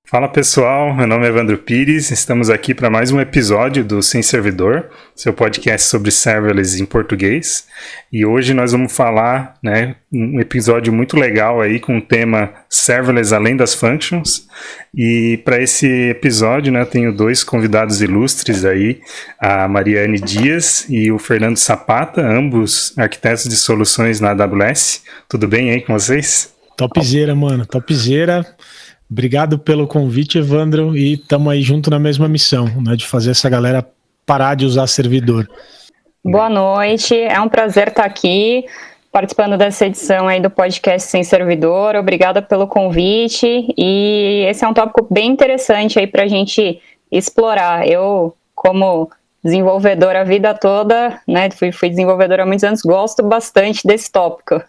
Fala pessoal, meu nome é Evandro Pires, estamos aqui para mais um episódio do Sem Servidor, seu podcast sobre serverless em português. E hoje nós vamos falar, um episódio muito legal aí com o tema Serverless além das functions. E para esse episódio, eu tenho dois convidados ilustres aí, a Mariane Dias e o Fernando Sapata, ambos arquitetos de soluções na AWS. Tudo bem aí com vocês? Topzera, mano, topzera. Obrigado pelo convite, Evandro, e estamos aí junto na mesma missão, né, de fazer essa galera parar de usar servidor. Boa noite, é um prazer estar aqui participando dessa edição aí do podcast Sem Servidor. Obrigada pelo convite, e esse é um tópico bem interessante aí para a gente explorar. Eu, como desenvolvedora a vida toda, fui desenvolvedora há muitos anos, gosto bastante desse tópico,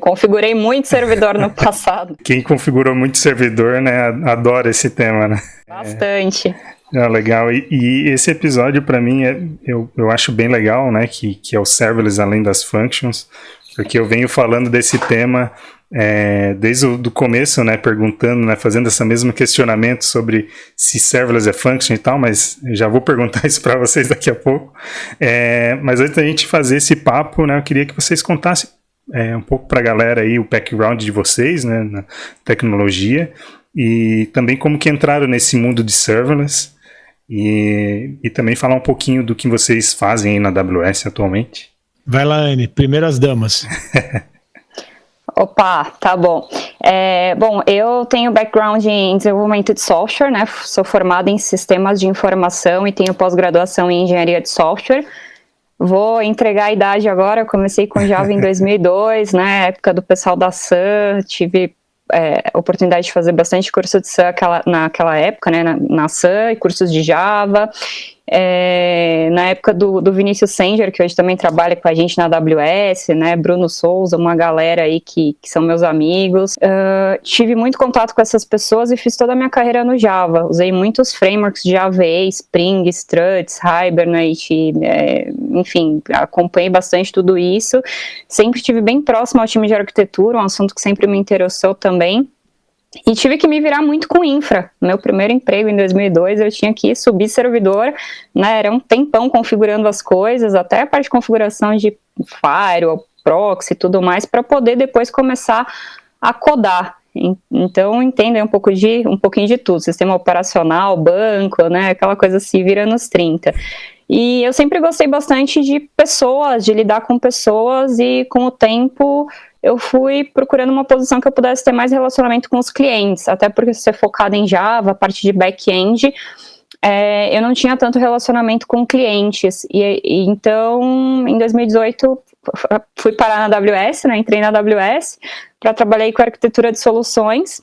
configurei muito servidor no passado. Quem configurou muito servidor, adora esse tema, Bastante. Legal, e esse episódio para mim, eu acho bem legal, que é o serverless além das functions, porque eu venho falando desse tema desde o começo, perguntando, fazendo esse mesmo questionamento sobre se serverless é function e tal, mas eu já vou perguntar isso para vocês daqui a pouco. Mas antes da gente fazer esse papo, eu queria que vocês contassem um pouco para a galera aí o background de vocês, na tecnologia, e também como que entraram nesse mundo de serverless, e também falar um pouquinho do que vocês fazem aí na AWS atualmente. Vai lá, Anne, primeiras damas. Opa, tá bom. Bom, eu tenho background em desenvolvimento de software, sou formada em sistemas de informação e tenho pós-graduação em engenharia de software. Vou entregar a idade agora, eu comecei com Java em 2002, época do pessoal da Sun, tive oportunidade de fazer bastante curso de Sun naquela época, na Sun, e cursos de Java. Na época do Vinícius Senger, que hoje também trabalha com a gente na AWS, Bruno Souza, uma galera aí que são meus amigos. Tive muito contato com essas pessoas e fiz toda a minha carreira no Java. Usei muitos frameworks de Java, Spring, Struts, Hibernate, enfim, acompanhei bastante tudo isso. Sempre estive bem próximo ao time de arquitetura, um assunto que sempre me interessou também. E tive que me virar muito com infra. Meu primeiro emprego em 2002, eu tinha que subir servidor, era um tempão configurando as coisas, até a parte de configuração de firewall, proxy e tudo mais, para poder depois começar a codar. Então, entendem um pouquinho de tudo, sistema operacional, banco, aquela coisa se vira nos 30. E eu sempre gostei bastante de pessoas, de lidar com pessoas, e com o tempo eu fui procurando uma posição que eu pudesse ter mais relacionamento com os clientes, até porque ser focada em Java, a parte de back-end, eu não tinha tanto relacionamento com clientes, então em 2018 fui parar na AWS, entrei na AWS para trabalhar com arquitetura de soluções.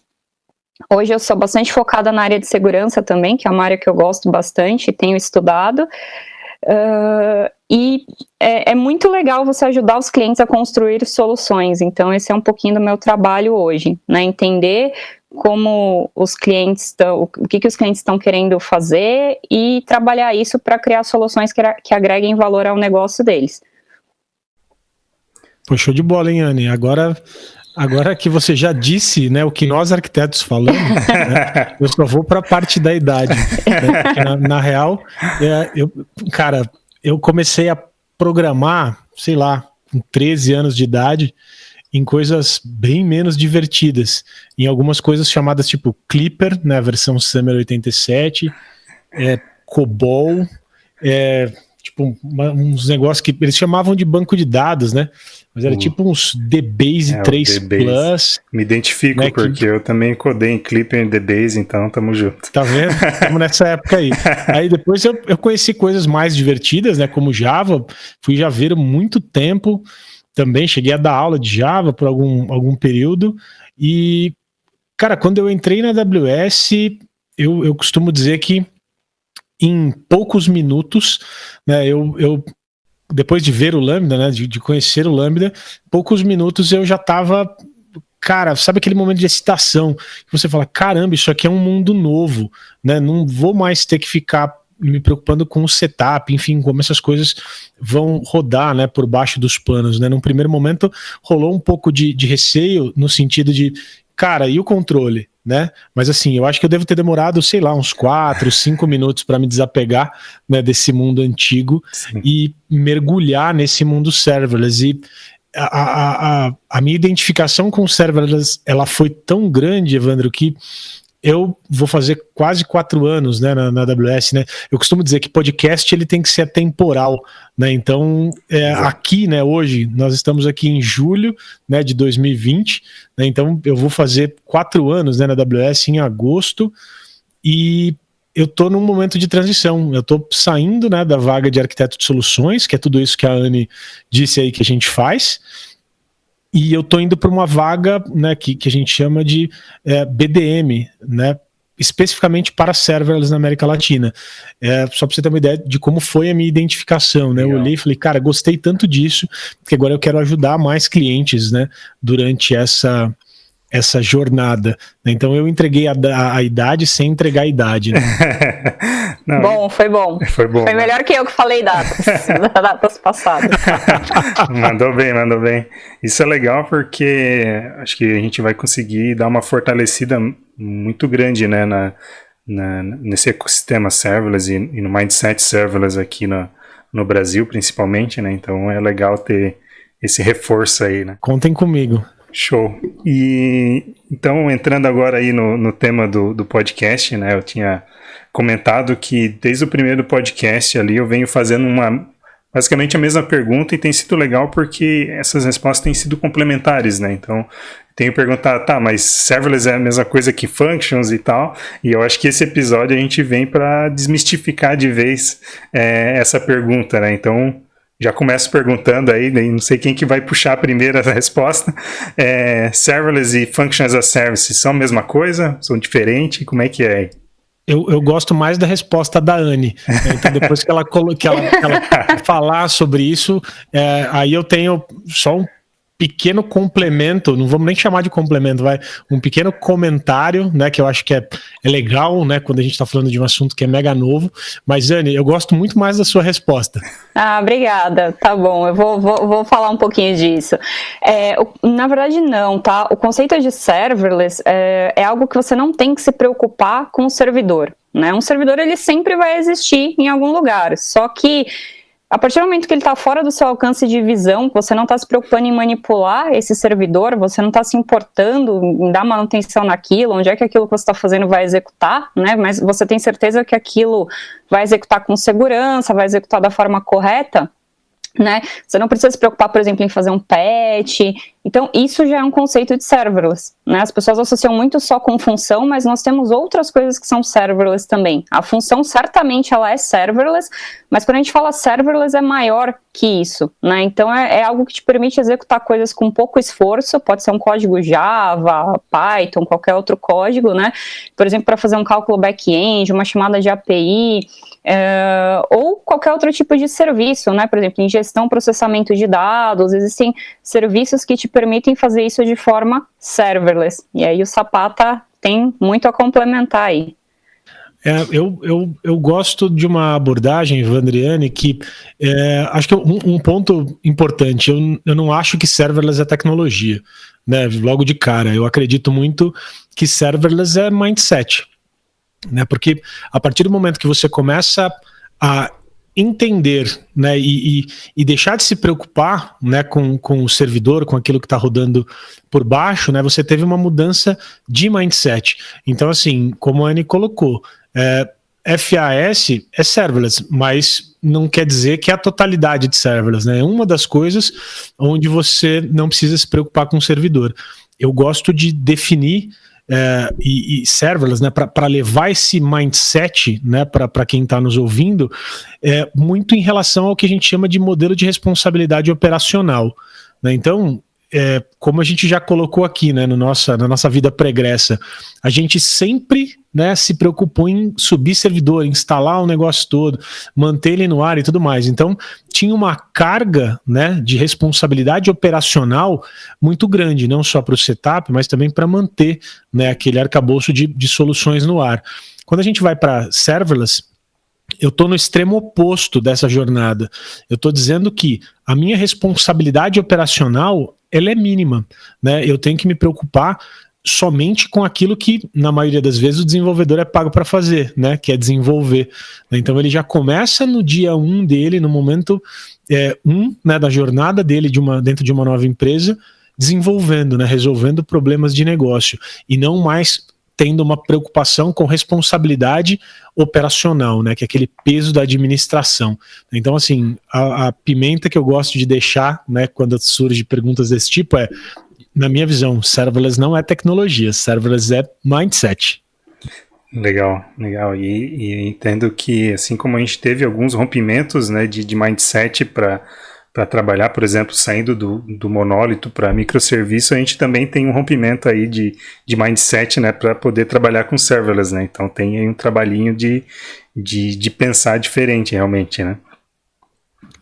Hoje eu sou bastante focada na área de segurança também, que é uma área que eu gosto bastante e tenho estudado. E é muito legal você ajudar os clientes a construir soluções, então esse é um pouquinho do meu trabalho hoje, entender como os clientes estão, o que os clientes estão querendo fazer e trabalhar isso para criar soluções que agreguem valor ao negócio deles. Pô, show de bola, hein, Anne? Agora que você já disse, o que nós arquitetos falamos, eu só vou para a parte da idade. Porque na real, eu comecei a programar, sei lá, com 13 anos de idade, em coisas bem menos divertidas. Em algumas coisas chamadas tipo Clipper, a versão Summer 87, COBOL, tipo uns negócios que eles chamavam de banco de dados, mas era tipo uns DBase 3 Plus. Me identifico, porque eu também codei em Clipper e DBase, então tamo junto. Tá vendo? Estamos nessa época aí. Aí depois eu conheci coisas mais divertidas, como Java. Fui javeiro muito tempo. Também cheguei a dar aula de Java por algum período. E, cara, quando eu entrei na AWS, eu costumo dizer que em poucos minutos, eu depois de ver o Lambda, de conhecer o Lambda, poucos minutos eu já estava, cara, sabe aquele momento de excitação, que você fala, caramba, isso aqui é um mundo novo, não vou mais ter que ficar me preocupando com o setup, enfim, como essas coisas vão rodar, por baixo dos panos, Num primeiro momento rolou um pouco de receio, no sentido de, cara, e o controle? né? Mas assim, eu acho que eu devo ter demorado, sei lá, uns 4, 5 minutos para me desapegar, né, desse mundo antigo. Sim. E mergulhar nesse mundo serverless. E a minha identificação com serverless, ela foi tão grande, Evandro, que eu vou fazer quase 4 anos, né, na AWS, né? Eu costumo dizer que podcast ele tem que ser atemporal, né? Então, aqui, né, hoje, nós estamos aqui em julho, né, de 2020, né? Então eu vou fazer 4 anos, né, na AWS em agosto, e eu tô num momento de transição. Eu tô saindo, né, da vaga de arquiteto de soluções, que é tudo isso que a Anne disse aí que a gente faz. E eu tô indo para uma vaga, né, que a gente chama de BDM, né, especificamente para serverless na América Latina. Só para você ter uma ideia de como foi a minha identificação, né? Legal. Eu olhei e falei, cara, gostei tanto disso, que agora eu quero ajudar mais clientes, né, durante essa jornada. Então eu entreguei a idade sem entregar a idade, né? Não, bom. Foi melhor que eu que falei datas passadas. Mandou bem. Isso é legal porque acho que a gente vai conseguir dar uma fortalecida muito grande, né, nesse ecossistema serverless e no mindset serverless aqui no Brasil, principalmente, né? Então é legal ter esse reforço aí, né? Contem comigo. Show. E então, entrando agora aí no tema do podcast, né, eu tinha comentado que desde o primeiro podcast ali eu venho fazendo basicamente a mesma pergunta, e tem sido legal porque essas respostas têm sido complementares, né? Então, tenho perguntado, mas serverless é a mesma coisa que functions e tal, e eu acho que esse episódio a gente vem para desmistificar de vez essa pergunta, né? Então, já começo perguntando aí, não sei quem que vai puxar primeiro essa resposta. Serverless e Function as a Service são a mesma coisa? São diferentes? Como é que é? Eu gosto mais da resposta da Anne. Então, depois que ela falar sobre isso, aí eu tenho só um pequeno complemento, não vamos nem chamar de complemento, um pequeno comentário, né, que eu acho que é legal, né, quando a gente está falando de um assunto que é mega novo. Mas, Anne, eu gosto muito mais da sua resposta. Obrigada, tá bom, eu vou falar um pouquinho disso. Na verdade não, tá? O conceito de serverless é algo que você não tem que se preocupar com o servidor, né? Um servidor, ele sempre vai existir em algum lugar, só que a partir do momento que ele está fora do seu alcance de visão, você não está se preocupando em manipular esse servidor, você não está se importando em dar manutenção naquilo, onde é que aquilo que você está fazendo vai executar, né? Mas você tem certeza que aquilo vai executar com segurança, vai executar da forma correta, né? Você não precisa se preocupar, por exemplo, em fazer um patch. Então, isso já é um conceito de serverless, né? As pessoas associam muito só com função, mas nós temos outras coisas que são serverless também. A função, certamente, ela é serverless, mas quando a gente fala serverless, é maior que isso, né? Então, é algo que te permite executar coisas com pouco esforço, pode ser um código Java, Python, qualquer outro código, né? Por exemplo, para fazer um cálculo back-end, uma chamada de API, ou qualquer outro tipo de serviço, né? Por exemplo, ingestão, processamento de dados, existem serviços que te permitem fazer isso de forma serverless, e aí o Zapata tem muito a complementar aí. Eu gosto de uma abordagem, Vandriane, que acho que um ponto importante, eu não acho que serverless é tecnologia, né? Logo de cara, eu acredito muito que serverless é mindset, né? Porque a partir do momento que você começa a entender, né, e deixar de se preocupar, né, com o servidor, com aquilo que está rodando por baixo, né, você teve uma mudança de mindset. Então, assim, como a Anne colocou, FAS é serverless, mas não quer dizer que é a totalidade de serverless, né? É uma das coisas onde você não precisa se preocupar com o servidor. Eu gosto de definir e serverless, né, para levar esse mindset, né, para quem está nos ouvindo, muito em relação ao que a gente chama de modelo de responsabilidade operacional, né? Então, como a gente já colocou aqui, né, na nossa vida pregressa, a gente sempre, né, se preocupou em subir servidor, instalar o negócio todo, manter ele no ar e tudo mais. Então, tinha uma carga, né, de responsabilidade operacional muito grande, não só para o setup, mas também para manter, né, aquele arcabouço de soluções no ar. Quando a gente vai para serverless, eu estou no extremo oposto dessa jornada. Eu estou dizendo que a minha responsabilidade operacional, ela é mínima, né? Eu tenho que me preocupar somente com aquilo que, na maioria das vezes, o desenvolvedor é pago para fazer, né? Que é desenvolver. Então ele já começa no dia 1 dele, no momento 1, né, da jornada dele dentro de uma nova empresa, desenvolvendo, né, resolvendo problemas de negócio, e não mais tendo uma preocupação com responsabilidade operacional, né, que é aquele peso da administração. Então, assim, a pimenta que eu gosto de deixar, né, quando surge perguntas desse tipo na minha visão, serverless não é tecnologia, serverless é mindset. Legal. E entendo que, assim como a gente teve alguns rompimentos, né, de mindset para trabalhar, por exemplo, saindo do monólito para microserviço, a gente também tem um rompimento aí de mindset, né, para poder trabalhar com serverless, né? Então tem aí um trabalhinho de pensar diferente, realmente, né?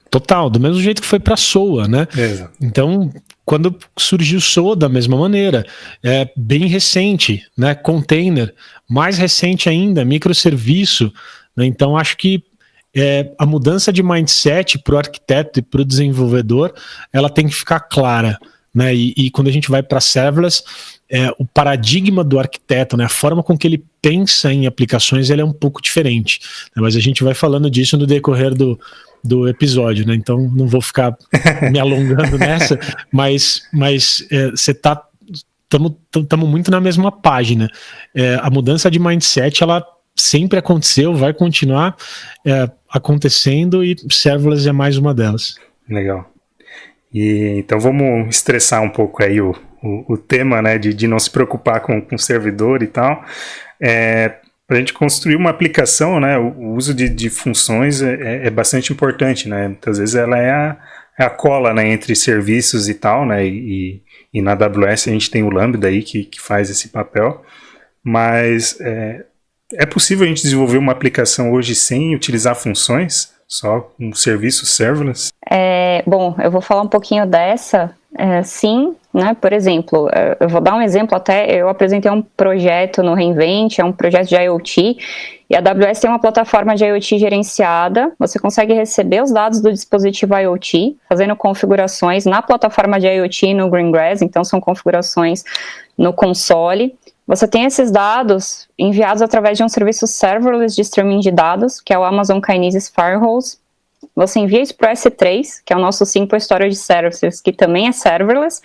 Total, do mesmo jeito que foi para SOA, né? Exato. Então, quando surgiu SOA da mesma maneira, bem recente, né? Container, mais recente ainda, microserviço, né? Então acho que a mudança de mindset para o arquiteto e para o desenvolvedor, ela tem que ficar clara, né? E quando a gente vai para serverless, o paradigma do arquiteto, né? A forma com que ele pensa em aplicações, ele é um pouco diferente, né? Mas a gente vai falando disso no decorrer do episódio, né? Então não vou ficar me alongando nessa, mas estamos muito na mesma página. A mudança de mindset, ela sempre aconteceu, vai continuar acontecendo, e serverless é mais uma delas. Legal. E então vamos estressar um pouco aí o tema, né, de não se preocupar com servidor e tal. Para a gente construir uma aplicação, né, o uso de funções é bastante importante, né? Muitas vezes ela é a cola, né, entre serviços e tal, né? E na AWS a gente tem o Lambda aí que faz esse papel, mas é possível a gente desenvolver uma aplicação hoje sem utilizar funções, só um serviço serverless? Bom, eu vou falar um pouquinho dessa. Sim, né? Por exemplo, eu vou dar um exemplo até. Eu apresentei um projeto no re:Invent, é um projeto de IoT, e a AWS tem uma plataforma de IoT gerenciada. Você consegue receber os dados do dispositivo IoT, fazendo configurações na plataforma de IoT no Greengrass, então são configurações no console. Você tem esses dados enviados através de um serviço serverless de streaming de dados, que é o Amazon Kinesis Firehose. Você envia isso para o S3, que é o nosso Simple Storage Services, que também é serverless.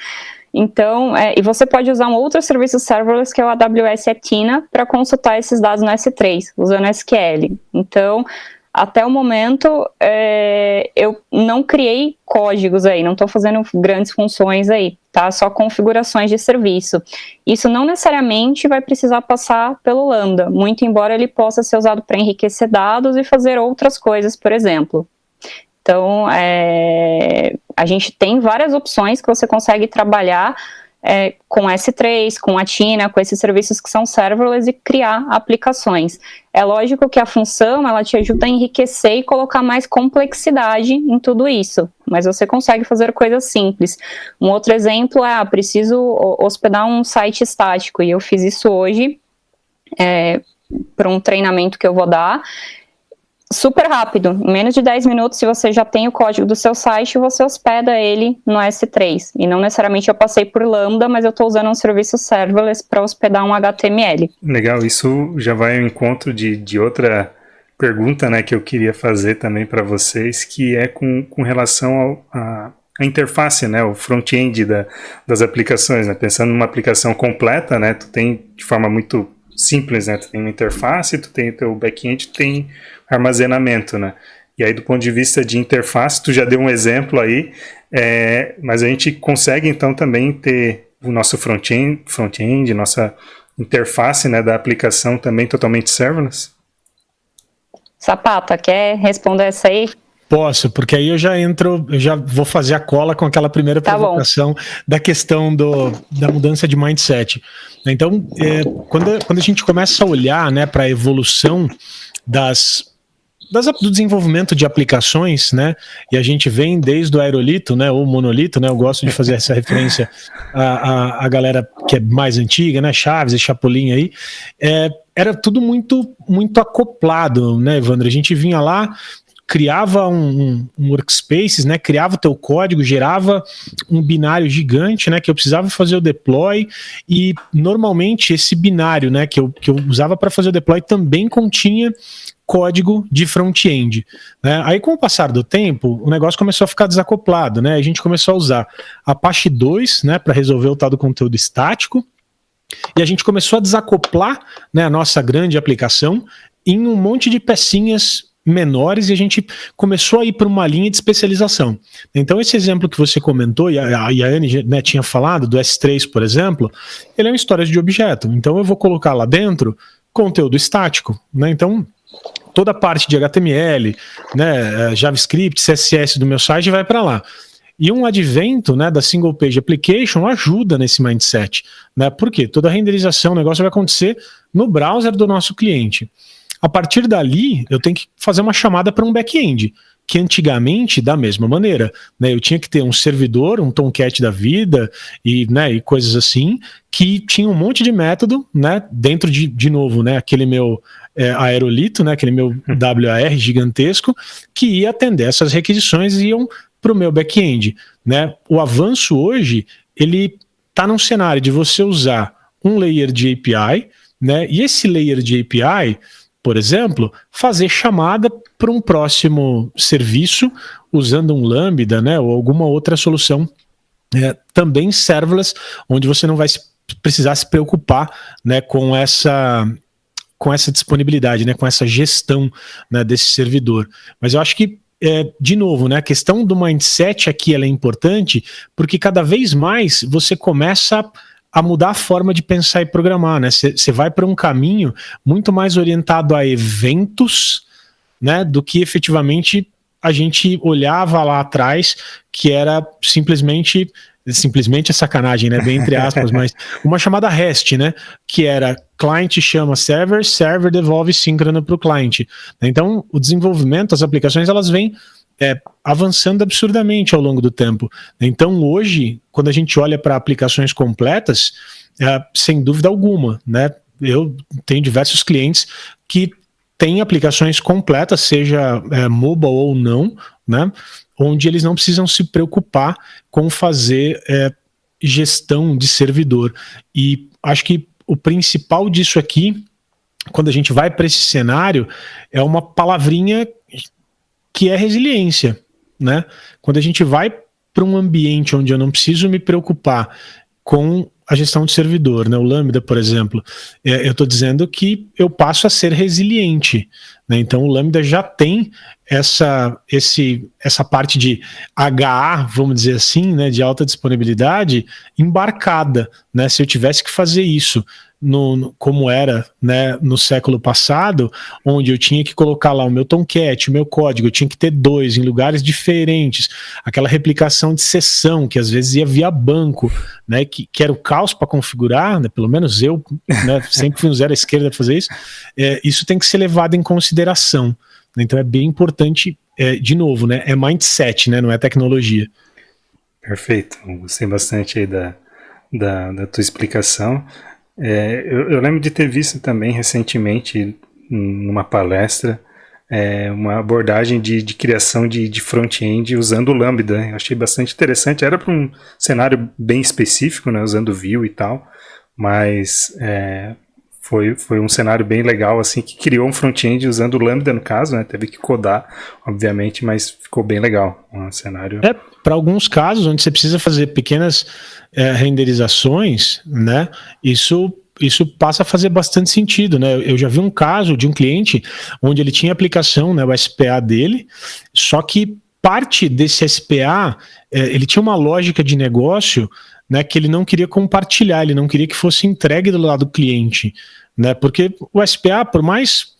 Então, e você pode usar um outro serviço serverless, que é o AWS Athena, para consultar esses dados no S3, usando SQL. Então, até o momento, eu não criei códigos aí, não estou fazendo grandes funções aí, tá? Só configurações de serviço. Isso não necessariamente vai precisar passar pelo Lambda, muito embora ele possa ser usado para enriquecer dados e fazer outras coisas, por exemplo. Então, a gente tem várias opções que você consegue trabalhar com S3, com Athena, com esses serviços que são serverless, e criar aplicações. É lógico que a função, ela te ajuda a enriquecer e colocar mais complexidade em tudo isso, mas você consegue fazer coisas simples. Um outro exemplo preciso hospedar um site estático, e eu fiz isso hoje para um treinamento que eu vou dar. Super rápido, em menos de 10 minutos, se você já tem o código do seu site, você hospeda ele no S3. E não necessariamente eu passei por Lambda, mas eu estou usando um serviço serverless para hospedar um HTML. Legal, isso já vai ao encontro de outra pergunta, né, que eu queria fazer também para vocês, que é com relação a interface, né, o front-end das aplicações, né, pensando numa aplicação completa, né, tu tem de forma muito simples, né, tu tem uma interface, tu tem o teu back-end, tu tem armazenamento, né? E aí, do ponto de vista de interface, tu já deu um exemplo aí, mas a gente consegue, então, também ter o nosso front-end, nossa interface, né, da aplicação também totalmente serverless? Sapata, quer responder essa aí? Posso, porque aí eu já vou fazer a cola com aquela primeira provocação da questão da mudança de mindset. Então, quando a gente começa a olhar, né, para a evolução do desenvolvimento de aplicações, né, e a gente vem desde o aerolito, né, ou monolito, né, eu gosto de fazer essa referência à galera que é mais antiga, né, Chaves e Chapolin aí, era tudo muito, muito acoplado, né, Evandro? A gente vinha lá criava um workspace, né, criava o teu código, gerava um binário gigante, né, que eu precisava fazer o deploy, e normalmente esse binário, né, que eu usava para fazer o deploy também continha código de front-end, né? Aí com o passar do tempo, o negócio começou a ficar desacoplado, né? A gente começou a usar Apache 2, né, para resolver o tal do conteúdo estático, e a gente começou a desacoplar, né, a nossa grande aplicação em um monte de pecinhas menores, e a gente começou a ir para uma linha de especialização. Então esse exemplo que você comentou, e a Anne, né, tinha falado do S3, por exemplo, ele é uma história de objeto. Então eu vou colocar lá dentro conteúdo estático, né? Então toda a parte de HTML, né, JavaScript, CSS do meu site vai para lá. E um advento, né, da Single Page Application ajuda nesse mindset, né? Por quê? Toda a renderização, o negócio vai acontecer no browser do nosso cliente. A partir dali, eu tenho que fazer uma chamada para um back-end, que antigamente, da mesma maneira, né, eu tinha que ter um servidor, um Tomcat da vida e, né, e coisas assim, que tinha um monte de método, né, dentro de novo, né, aquele meu aerolito, né, aquele meu WAR gigantesco, que ia atender essas requisições e iam para o meu back-end, né? O avanço hoje, ele está num cenário de você usar um layer de API, né, e esse layer de API, por exemplo, fazer chamada para um próximo serviço usando um Lambda, né, ou alguma outra solução também serverless, onde você não vai precisar se preocupar, né, com essa disponibilidade, né, com essa gestão, né, desse servidor. Mas eu acho que, de novo, né, a questão do mindset aqui ela é importante, porque cada vez mais você começa a mudar a forma de pensar e programar, né? Você vai para um caminho muito mais orientado a eventos, né, do que efetivamente a gente olhava lá atrás, que era simplesmente é sacanagem, né, bem entre aspas, mas uma chamada REST, né, que era client chama server, server devolve síncrono para o cliente. Então, o desenvolvimento, as aplicações, elas vêm avançando absurdamente ao longo do tempo. Então, hoje, quando a gente olha para aplicações completas, sem dúvida alguma, né, eu tenho diversos clientes que têm aplicações completas, seja mobile ou não, né, onde eles não precisam se preocupar com fazer gestão de servidor. E acho que o principal disso aqui, quando a gente vai para esse cenário, é uma palavrinha que é resiliência, né? Quando a gente vai para um ambiente onde eu não preciso me preocupar com a gestão de servidor, né? O Lambda, por exemplo, eu estou dizendo que eu passo a ser resiliente, né? Então o Lambda já tem essa parte de HA, vamos dizer assim, né, de alta disponibilidade embarcada, né? Se eu tivesse que fazer isso como era, né, no século passado, onde eu tinha que colocar lá o meu Tomcat, o meu código, eu tinha que ter 2 em lugares diferentes, aquela replicação de sessão que às vezes ia via banco, né, que era o caos para configurar, né, pelo menos eu, né, sempre fui um zero à esquerda para fazer isso, isso tem que ser levado em consideração. Então é bem importante, de novo, né, é mindset, né, não é tecnologia. Perfeito, gostei bastante aí da tua explicação. Eu lembro de ter visto também recentemente numa palestra uma abordagem de criação de front-end usando o Lambda. Eu achei bastante interessante. Era para um cenário bem específico, né, usando Vue e tal, mas foi um cenário bem legal, assim, que criou um front-end usando o Lambda, no caso, né, teve que codar, obviamente, mas ficou bem legal. Um cenário... Para alguns casos, onde você precisa fazer pequenas renderizações, né, isso passa a fazer bastante sentido, né? Eu já vi um caso de um cliente onde ele tinha aplicação, né, o SPA dele, só que parte desse SPA, ele tinha uma lógica de negócio, né, que ele não queria compartilhar, ele não queria que fosse entregue do lado do cliente, né, porque o SPA, por mais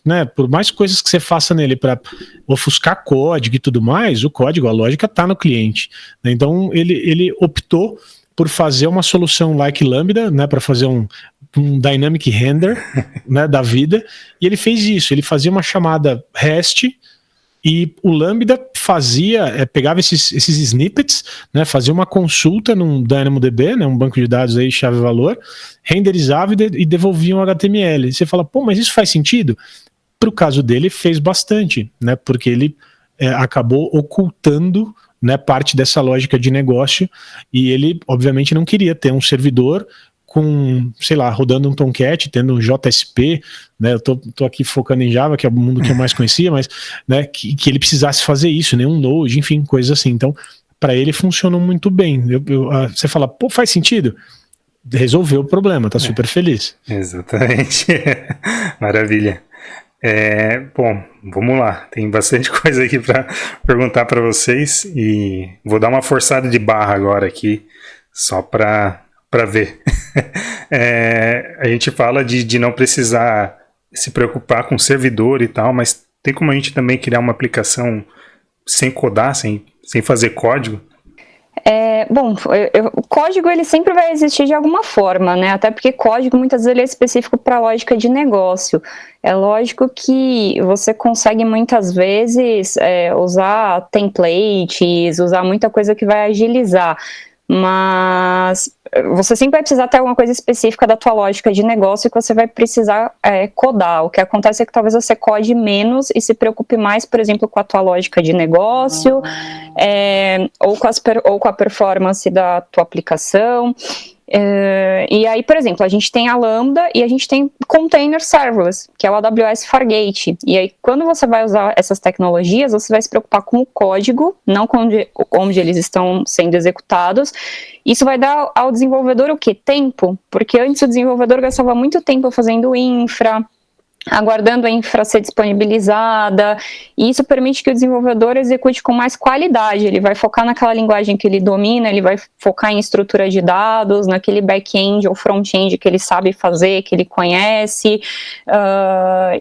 coisas que você faça nele para ofuscar código e tudo mais, o código, a lógica está no cliente, né? Então ele optou por fazer uma solução like Lambda, né, para fazer um dynamic render, né, da vida, e ele fez isso, ele fazia uma chamada REST, e o Lambda pegava esses snippets, né, fazia uma consulta num DynamoDB, né, um banco de dados aí, chave-valor, renderizava e devolvia um HTML. E você fala, pô, mas isso faz sentido? Para o caso dele, fez bastante, né, porque ele acabou ocultando, né, parte dessa lógica de negócio, e ele obviamente não queria ter um servidor com, sei lá, rodando um Tomcat, tendo um JSP, né, eu tô aqui focando em Java, que é o mundo que eu mais conhecia, mas, né, que ele precisasse fazer isso, né, um Node, enfim, coisas assim. Então, para ele funcionou muito bem. Você fala, pô, faz sentido? Resolveu o problema, tá super feliz. Exatamente. Maravilha. Bom, vamos lá. Tem bastante coisa aqui para perguntar para vocês e vou dar uma forçada de barra agora aqui, só para ver. A gente fala de não precisar se preocupar com servidor e tal, mas tem como a gente também criar uma aplicação sem codar, sem fazer código? Bom, o código ele sempre vai existir de alguma forma, né? Até porque código muitas vezes ele é específico para lógica de negócio. É lógico que você consegue muitas vezes usar templates, usar muita coisa que vai agilizar, mas você sempre vai precisar ter alguma coisa específica da tua lógica de negócio que você vai precisar codar. O que acontece é que talvez você code menos e se preocupe mais, por exemplo, com a tua lógica de negócio, ou com a performance da tua aplicação. E aí, por exemplo, a gente tem a Lambda e a gente tem Container Serverless, que é o AWS Fargate. E aí, quando você vai usar essas tecnologias, você vai se preocupar com o código, não com onde eles estão sendo executados. Isso vai dar ao desenvolvedor o quê? Tempo. Porque antes o desenvolvedor gastava muito tempo fazendo infra, aguardando a infra ser disponibilizada, e isso permite que o desenvolvedor execute com mais qualidade. Ele vai focar naquela linguagem que ele domina, ele vai focar em estrutura de dados, naquele back-end ou front-end que ele sabe fazer, que ele conhece,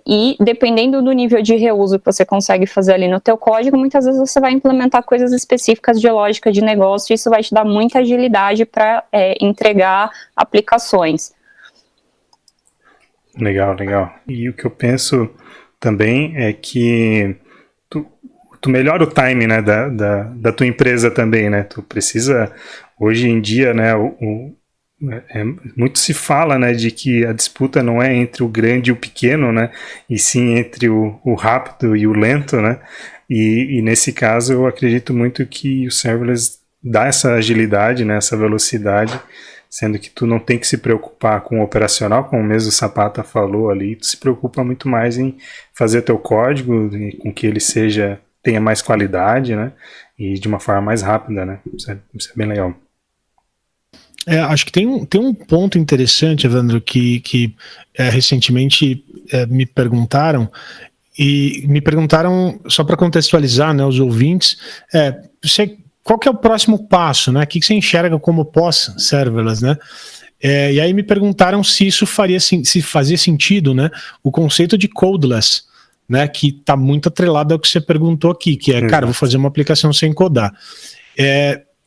e dependendo do nível de reuso que você consegue fazer ali no teu código, muitas vezes você vai implementar coisas específicas de lógica de negócio, e isso vai te dar muita agilidade para entregar aplicações. Legal. E o que eu penso também é que tu melhora o time, né, da tua empresa também, né? Tu precisa, hoje em dia, né, muito se fala, né, de que a disputa não é entre o grande e o pequeno, né, e sim entre o rápido e o lento, né? E nesse caso eu acredito muito que o serverless dá essa agilidade, né, essa velocidade, sendo que tu não tem que se preocupar com o operacional, como mesmo o Zapata falou ali, tu se preocupa muito mais em fazer teu código, com que ele tenha mais qualidade, né, e de uma forma mais rápida, né, isso é bem legal. Acho que tem um ponto interessante, Evandro, que recentemente me perguntaram, só para contextualizar, né, os ouvintes, qual que é o próximo passo, né? O que você enxerga como pós-serverless, né? E aí me perguntaram se isso se fazia sentido, né? O conceito de codeless, né? Que está muito atrelado ao que você perguntou aqui, que é, cara, vou fazer uma aplicação sem codar.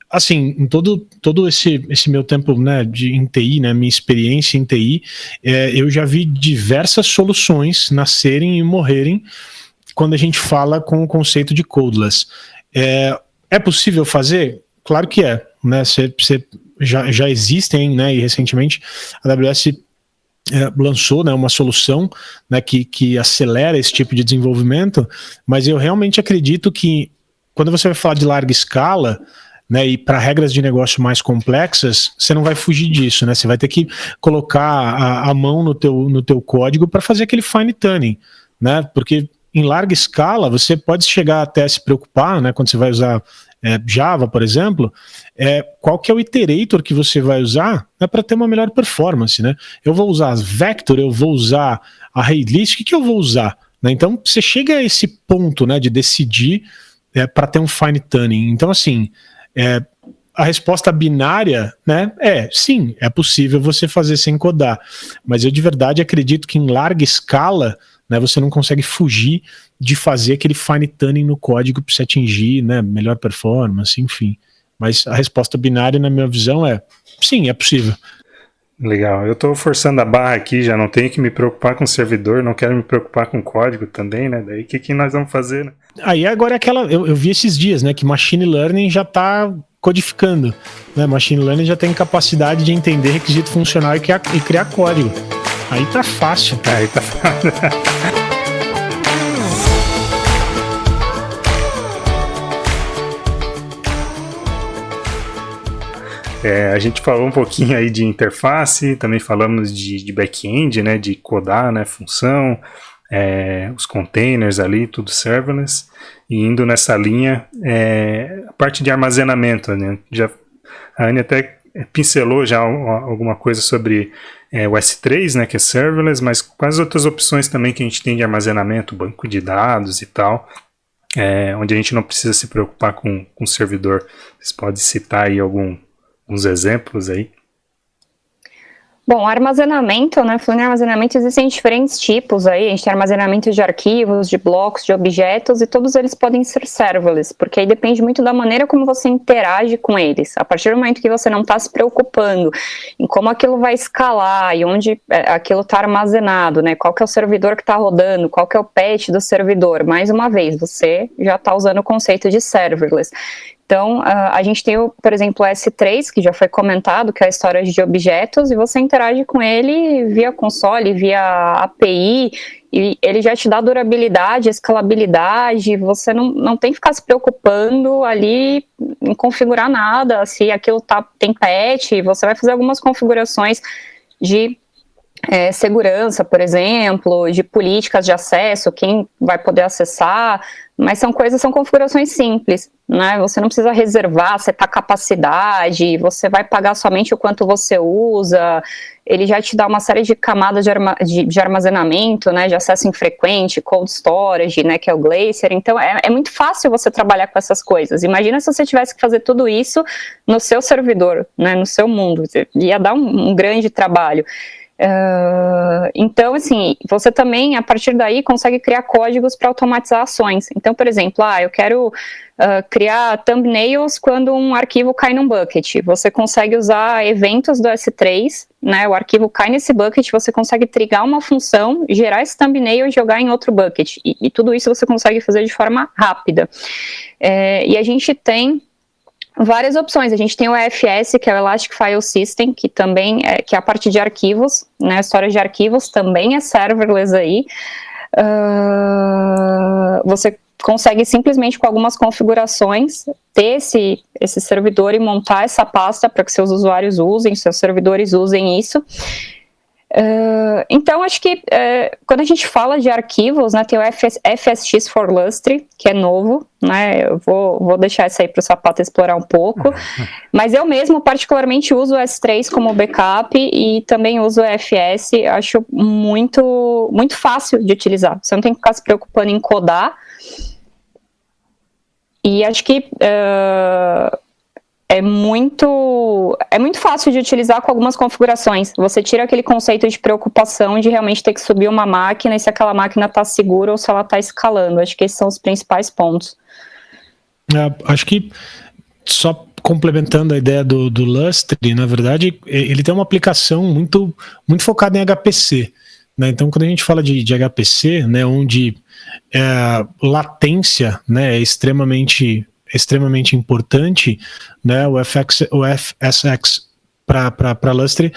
Assim, em todo esse meu tempo, né, em TI, né, minha experiência em TI, eu já vi diversas soluções nascerem e morrerem quando a gente fala com o conceito de codeless. É possível fazer? Claro que é, né? Já existem, né? E recentemente a AWS lançou, né, uma solução, né, que acelera esse tipo de desenvolvimento, mas eu realmente acredito que quando você vai falar de larga escala, né, e para regras de negócio mais complexas, você não vai fugir disso, né? Você vai ter que colocar a mão no teu código para fazer aquele fine tuning, né? Porque em larga escala, você pode chegar até a se preocupar, né, quando você vai usar Java, por exemplo, qual que é o iterator que você vai usar, né, para ter uma melhor performance, né? Eu vou usar vector, eu vou usar ArrayList, o que eu vou usar? Né? Então, você chega a esse ponto, né, de decidir para ter um fine tuning. Então, assim, a resposta binária, né, sim, é possível você fazer sem codar, mas eu de verdade acredito que em larga escala, né, você não consegue fugir de fazer aquele fine tuning no código para você atingir, né, melhor performance, enfim. Mas a resposta binária, na minha visão, sim, é possível. Legal, eu estou forçando a barra aqui, já não tenho que me preocupar com o servidor, não quero me preocupar com o código também, né? Daí o que nós vamos fazer, né? Aí agora eu vi esses dias, né, que Machine Learning já está codificando, né? Machine Learning já tem capacidade de entender requisito funcional e criar código. Aí tá fácil. Aí tá fácil. A gente falou um pouquinho aí de interface, também falamos de back-end, né, de codar, né, função, os containers ali, tudo serverless, e indo nessa linha, a parte de armazenamento, né, a Anne até pincelou já alguma coisa sobre o S3, né, que é serverless, mas quais outras opções também que a gente tem de armazenamento, banco de dados e tal, onde a gente não precisa se preocupar com o servidor. Vocês podem citar aí alguns exemplos aí? Bom, armazenamento, né? Falando em armazenamento, existem diferentes tipos aí. A gente tem armazenamento de arquivos, de blocos, de objetos, e todos eles podem ser serverless, porque aí depende muito da maneira como você interage com eles. A partir do momento que você não está se preocupando em como aquilo vai escalar e onde aquilo está armazenado, né? Qual que é o servidor que está rodando, qual que é o patch do servidor. Mais uma vez, você já está usando o conceito de serverless. Então, a gente tem, por exemplo, o S3, que já foi comentado, que é a storage de objetos, e você interage com ele via console, via API, e ele já te dá durabilidade, escalabilidade, você não tem que ficar se preocupando ali em configurar nada, se aquilo tem patch, você vai fazer algumas configurações de segurança, por exemplo, de políticas de acesso, quem vai poder acessar, mas são configurações simples, né? Você não precisa reservar, setar capacidade, você vai pagar somente o quanto você usa, ele já te dá uma série de camadas de armazenamento, né, de acesso infrequente, cold storage, né, que é o Glacier. Então é muito fácil você trabalhar com essas coisas. Imagina se você tivesse que fazer tudo isso no seu servidor, né, no seu mundo, ia dar um grande trabalho. Então, assim, você também, a partir daí, consegue criar códigos para automatizar ações. Então, por exemplo, eu quero criar thumbnails quando um arquivo cai num bucket. Você consegue usar eventos do S3, né, o arquivo cai nesse bucket, você consegue trigar uma função, gerar esse thumbnail e jogar em outro bucket. E tudo isso você consegue fazer de forma rápida. E a gente tem várias opções. A gente tem o EFS, que é o Elastic File System, que também que é a parte de arquivos, né, a história de arquivos também é serverless aí. Você consegue simplesmente com algumas configurações ter esse servidor e montar essa pasta para que seus usuários usem, seus servidores usem isso. Então, acho que quando a gente fala de arquivos, né, tem o FSX for Lustre, que é novo, né, eu vou deixar isso aí para o Sapato explorar um pouco, mas eu mesmo particularmente uso o S3 como backup e também uso o FS, acho muito, muito fácil de utilizar, você não tem que ficar se preocupando em codar, e acho que é muito fácil de utilizar com algumas configurações. Você tira aquele conceito de preocupação de realmente ter que subir uma máquina e se aquela máquina está segura ou se ela está escalando. Acho que esses são os principais pontos. Acho que só complementando a ideia do Lustre, na verdade, ele tem uma aplicação muito, muito focada em HPC. Né? Então, quando a gente fala de HPC, né, onde latência, né, é extremamente importante, né, o FSX para Lustre,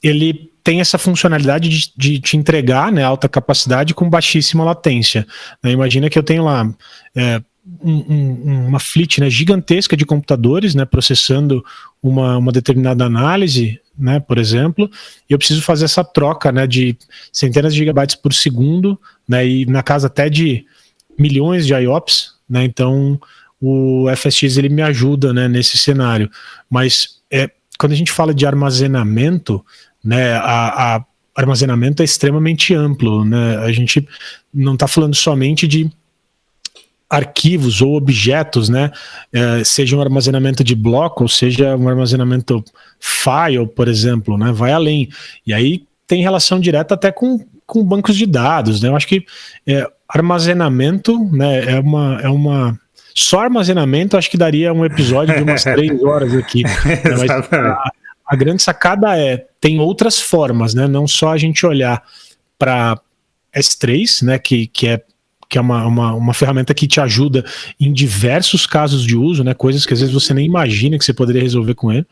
ele tem essa funcionalidade de te entregar, né, alta capacidade com baixíssima latência. Né? Imagina que eu tenho lá uma fleet, né, gigantesca de computadores, né, processando uma determinada análise, né, por exemplo, e eu preciso fazer essa troca, né, de centenas de gigabytes por segundo, né, e na casa até de milhões de IOPS, né, então o FSX ele me ajuda, né, nesse cenário. Mas quando a gente fala de armazenamento, né, armazenamento é extremamente amplo, né? A gente não está falando somente de arquivos ou objetos, né? Seja um armazenamento de bloco, ou seja um armazenamento file, por exemplo, né? Vai além. E aí tem relação direta até com bancos de dados, né? Eu acho que armazenamento, né, só armazenamento, acho que daria um episódio de umas 3 horas aqui. Né? Mas a grande sacada tem outras formas, né? Não só a gente olhar para S3, né? Que é uma ferramenta que te ajuda em diversos casos de uso, né? Coisas que às vezes você nem imagina que você poderia resolver com ele.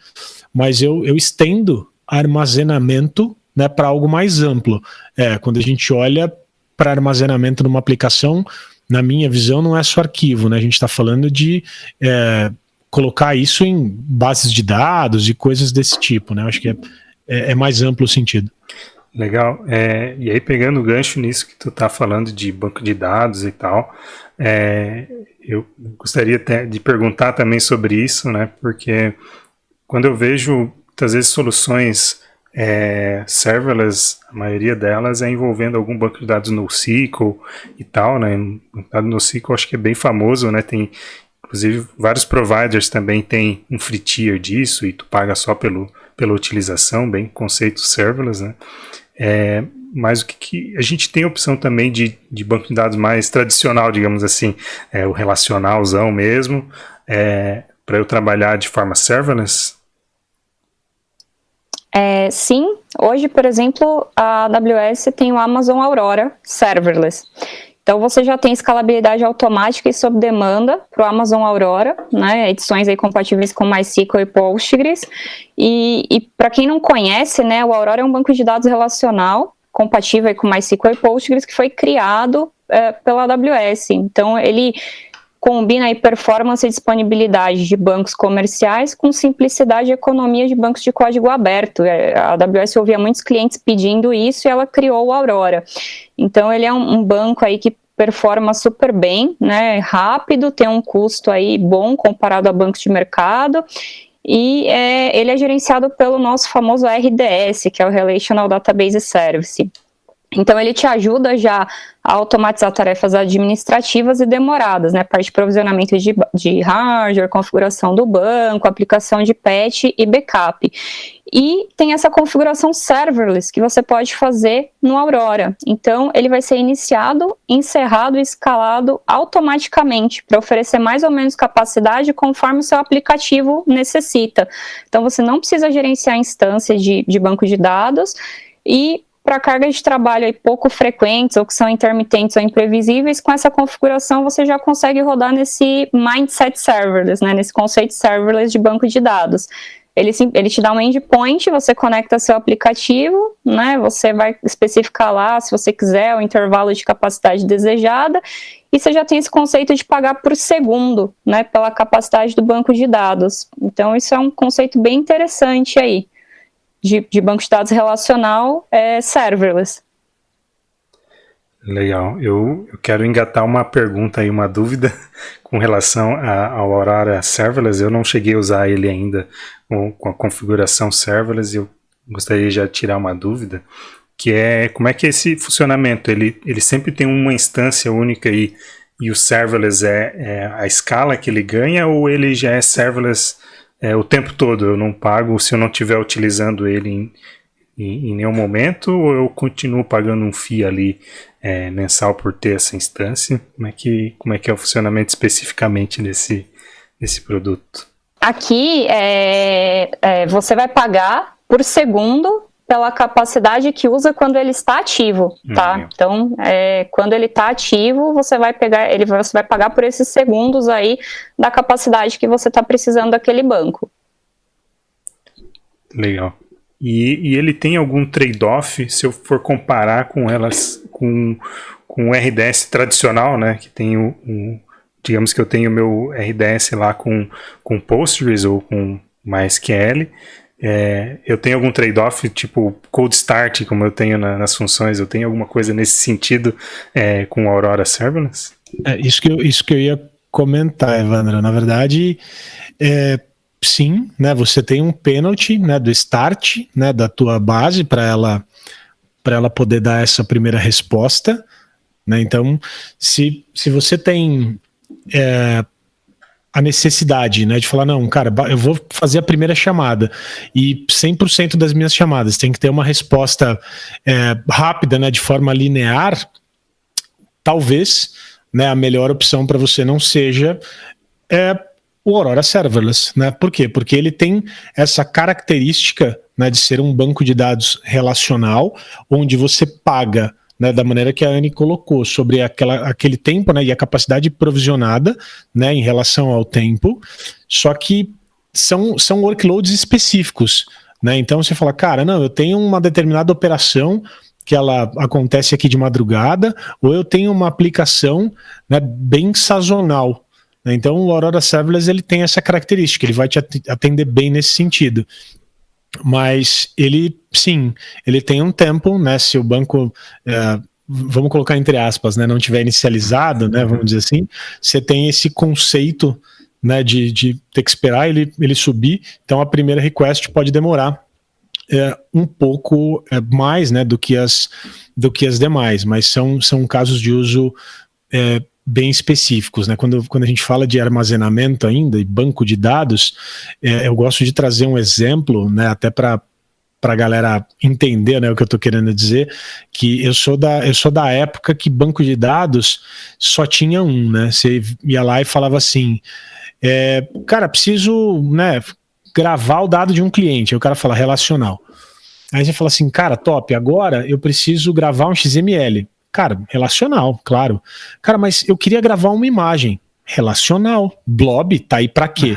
Mas eu estendo armazenamento, né, para algo mais amplo. Quando a gente olha para armazenamento numa aplicação, na minha visão, não é só arquivo, né? A gente está falando de colocar isso em bases de dados e coisas desse tipo, né? Eu acho que é mais amplo o sentido. Legal. E aí, pegando o gancho nisso que tu tá falando de banco de dados e tal, eu gostaria até de perguntar também sobre isso, né? Porque quando eu vejo, muitas vezes, soluções serverless, a maioria delas é envolvendo algum banco de dados NoSQL e tal, né? O banco de dados NoSQL acho que é bem famoso, né? Tem, inclusive, vários providers também tem um free tier disso e tu paga só pela utilização, bem conceito serverless, né? Mas o que a gente tem a opção também de banco de dados mais tradicional, digamos assim, o relacionalzão mesmo, para eu trabalhar de forma serverless? Sim, hoje, por exemplo, a AWS tem o Amazon Aurora Serverless. Então, você já tem escalabilidade automática e sob demanda para o Amazon Aurora, né, edições aí compatíveis com MySQL e Postgres. E para quem não conhece, né, o Aurora é um banco de dados relacional compatível aí com MySQL e Postgres que foi criado pela AWS. Então, ele combina aí performance e disponibilidade de bancos comerciais com simplicidade e economia de bancos de código aberto. A AWS ouvia muitos clientes pedindo isso e ela criou o Aurora. Então, ele é um banco aí que performa super bem, né, rápido, tem um custo aí bom comparado a bancos de mercado, e ele é gerenciado pelo nosso famoso RDS, que é o Relational Database Service. Então, ele te ajuda já a automatizar tarefas administrativas e demoradas, né? Parte de provisionamento de hardware, configuração do banco, aplicação de patch e backup. E tem essa configuração serverless que você pode fazer no Aurora. Então, ele vai ser iniciado, encerrado e escalado automaticamente para oferecer mais ou menos capacidade conforme o seu aplicativo necessita. Então, você não precisa gerenciar instâncias de banco de dados e para cargas de trabalho aí pouco frequentes ou que são intermitentes ou imprevisíveis, com essa configuração você já consegue rodar nesse mindset serverless, né, nesse conceito serverless de banco de dados. Ele te dá um endpoint, você conecta seu aplicativo, né, você vai especificar lá, se você quiser, o intervalo de capacidade desejada, e você já tem esse conceito de pagar por segundo, né, pela capacidade do banco de dados. Então, isso é um conceito bem interessante aí. De banco de dados relacional serverless. Legal. Eu quero engatar uma pergunta aí, uma dúvida com relação ao Aurora Serverless. Eu não cheguei a usar ele ainda com a configuração serverless e eu gostaria já de tirar uma dúvida, que é como é que é esse funcionamento? Ele sempre tem uma instância única e o serverless é a escala que ele ganha, ou ele já é serverless o tempo todo? Eu não pago se eu não estiver utilizando ele em nenhum momento, ou eu continuo pagando um FII ali mensal por ter essa instância? Como é que é o funcionamento especificamente desse produto? Aqui você vai pagar por segundo pela capacidade que usa quando ele está ativo, tá? Então, quando ele está ativo, você vai pagar por esses segundos aí da capacidade que você está precisando daquele banco. Legal. E ele tem algum trade-off se eu for comparar com elas com o RDS tradicional, né? Que tem digamos que eu tenho o meu RDS lá com Postgres ou com MySQL. Eu tenho algum trade-off, tipo cold start, como eu tenho nas funções? Eu tenho alguma coisa nesse sentido com o Aurora Serverless? Isso que eu ia comentar, Evandro. Na verdade, sim, né? Você tem um penalty, né, do start, né, da tua base para ela poder dar essa primeira resposta, né? Então, se você tem a necessidade, né, de falar, não, cara, eu vou fazer a primeira chamada e 100% das minhas chamadas tem que ter uma resposta rápida, né, de forma linear, talvez, né, a melhor opção para você não seja o Aurora Serverless, né? Por quê? Porque ele tem essa característica, né, de ser um banco de dados relacional, onde você paga, né, da maneira que a Anne colocou, sobre aquele tempo, né, e a capacidade provisionada, né, em relação ao tempo, só que são workloads específicos, né? Então você fala, cara, não, eu tenho uma determinada operação que ela acontece aqui de madrugada, ou eu tenho uma aplicação, né, bem sazonal. Então o Aurora Serverless ele tem essa característica, ele vai te atender bem nesse sentido. Mas ele tem um tempo, né? Se o banco, vamos colocar entre aspas, né, não tiver inicializado, né, vamos dizer assim, você tem esse conceito, né, de ter que esperar ele subir. Então a primeira request pode demorar um pouco mais, né, do que as demais, mas são casos de uso bem específicos, né? Quando a gente fala de armazenamento ainda e banco de dados, eu gosto de trazer um exemplo, né, até para a galera entender, né, o que eu estou querendo dizer, que eu sou da época que banco de dados só tinha um, né? Você ia lá e falava assim, cara, preciso, né, gravar o dado de um cliente, aí o cara fala relacional. Aí você fala assim, cara, top, agora eu preciso gravar um XML. Cara, relacional, claro. Cara, mas eu queria gravar uma imagem. Relacional. Blob, tá aí pra quê?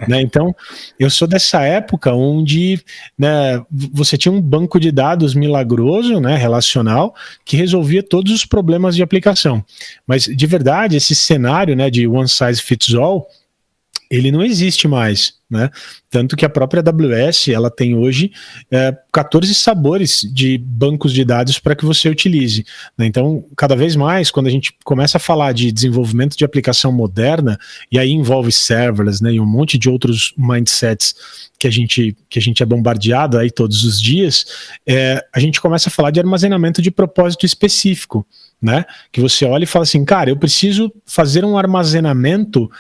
Né? Então, eu sou dessa época onde, né, você tinha um banco de dados milagroso, né, relacional, que resolvia todos os problemas de aplicação. Mas, de verdade, esse cenário, né, de one size fits all, ele não existe mais, né? Tanto que a própria AWS, ela tem hoje 14 sabores de bancos de dados para que você utilize, né? Então, cada vez mais, quando a gente começa a falar de desenvolvimento de aplicação moderna, e aí envolve serverless, né, e um monte de outros mindsets que a gente é bombardeado aí todos os dias, a gente começa a falar de armazenamento de propósito específico, né? Que você olha e fala assim, cara, eu preciso fazer um armazenamento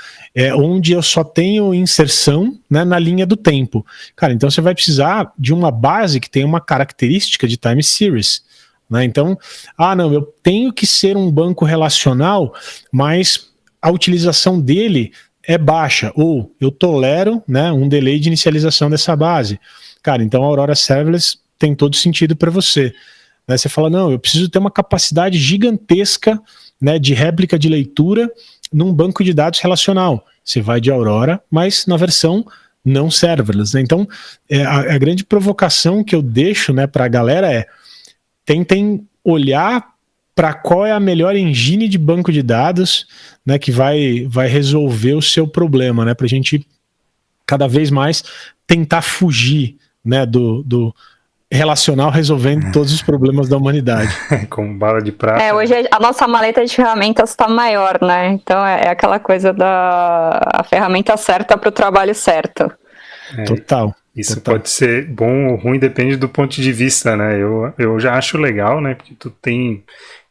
onde eu só tenho inserção, né, na linha do tempo. Cara, então você vai precisar de uma base que tem uma característica de time series, né? Então, não, eu tenho que ser um banco relacional, mas a utilização dele é baixa, ou eu tolero, né, um delay de inicialização dessa base. Cara, então a Aurora Serverless tem todo sentido para você. Né, você fala, não, eu preciso ter uma capacidade gigantesca, né, de réplica de leitura num banco de dados relacional. Você vai de Aurora, mas na versão não serverless. Né? Então, a grande provocação que eu deixo, né, para a galera tentem olhar para qual é a melhor engine de banco de dados, né, que vai resolver o seu problema, né, para a gente cada vez mais tentar fugir, né, do relacional resolvendo todos os problemas da humanidade. Como bala de prata. Hoje a nossa maleta de ferramentas está maior, né? Então é aquela coisa da ferramenta certa para o trabalho certo. Total. Isso pode ser bom ou ruim, depende do ponto de vista, né? Eu já acho legal, né? Porque tu tem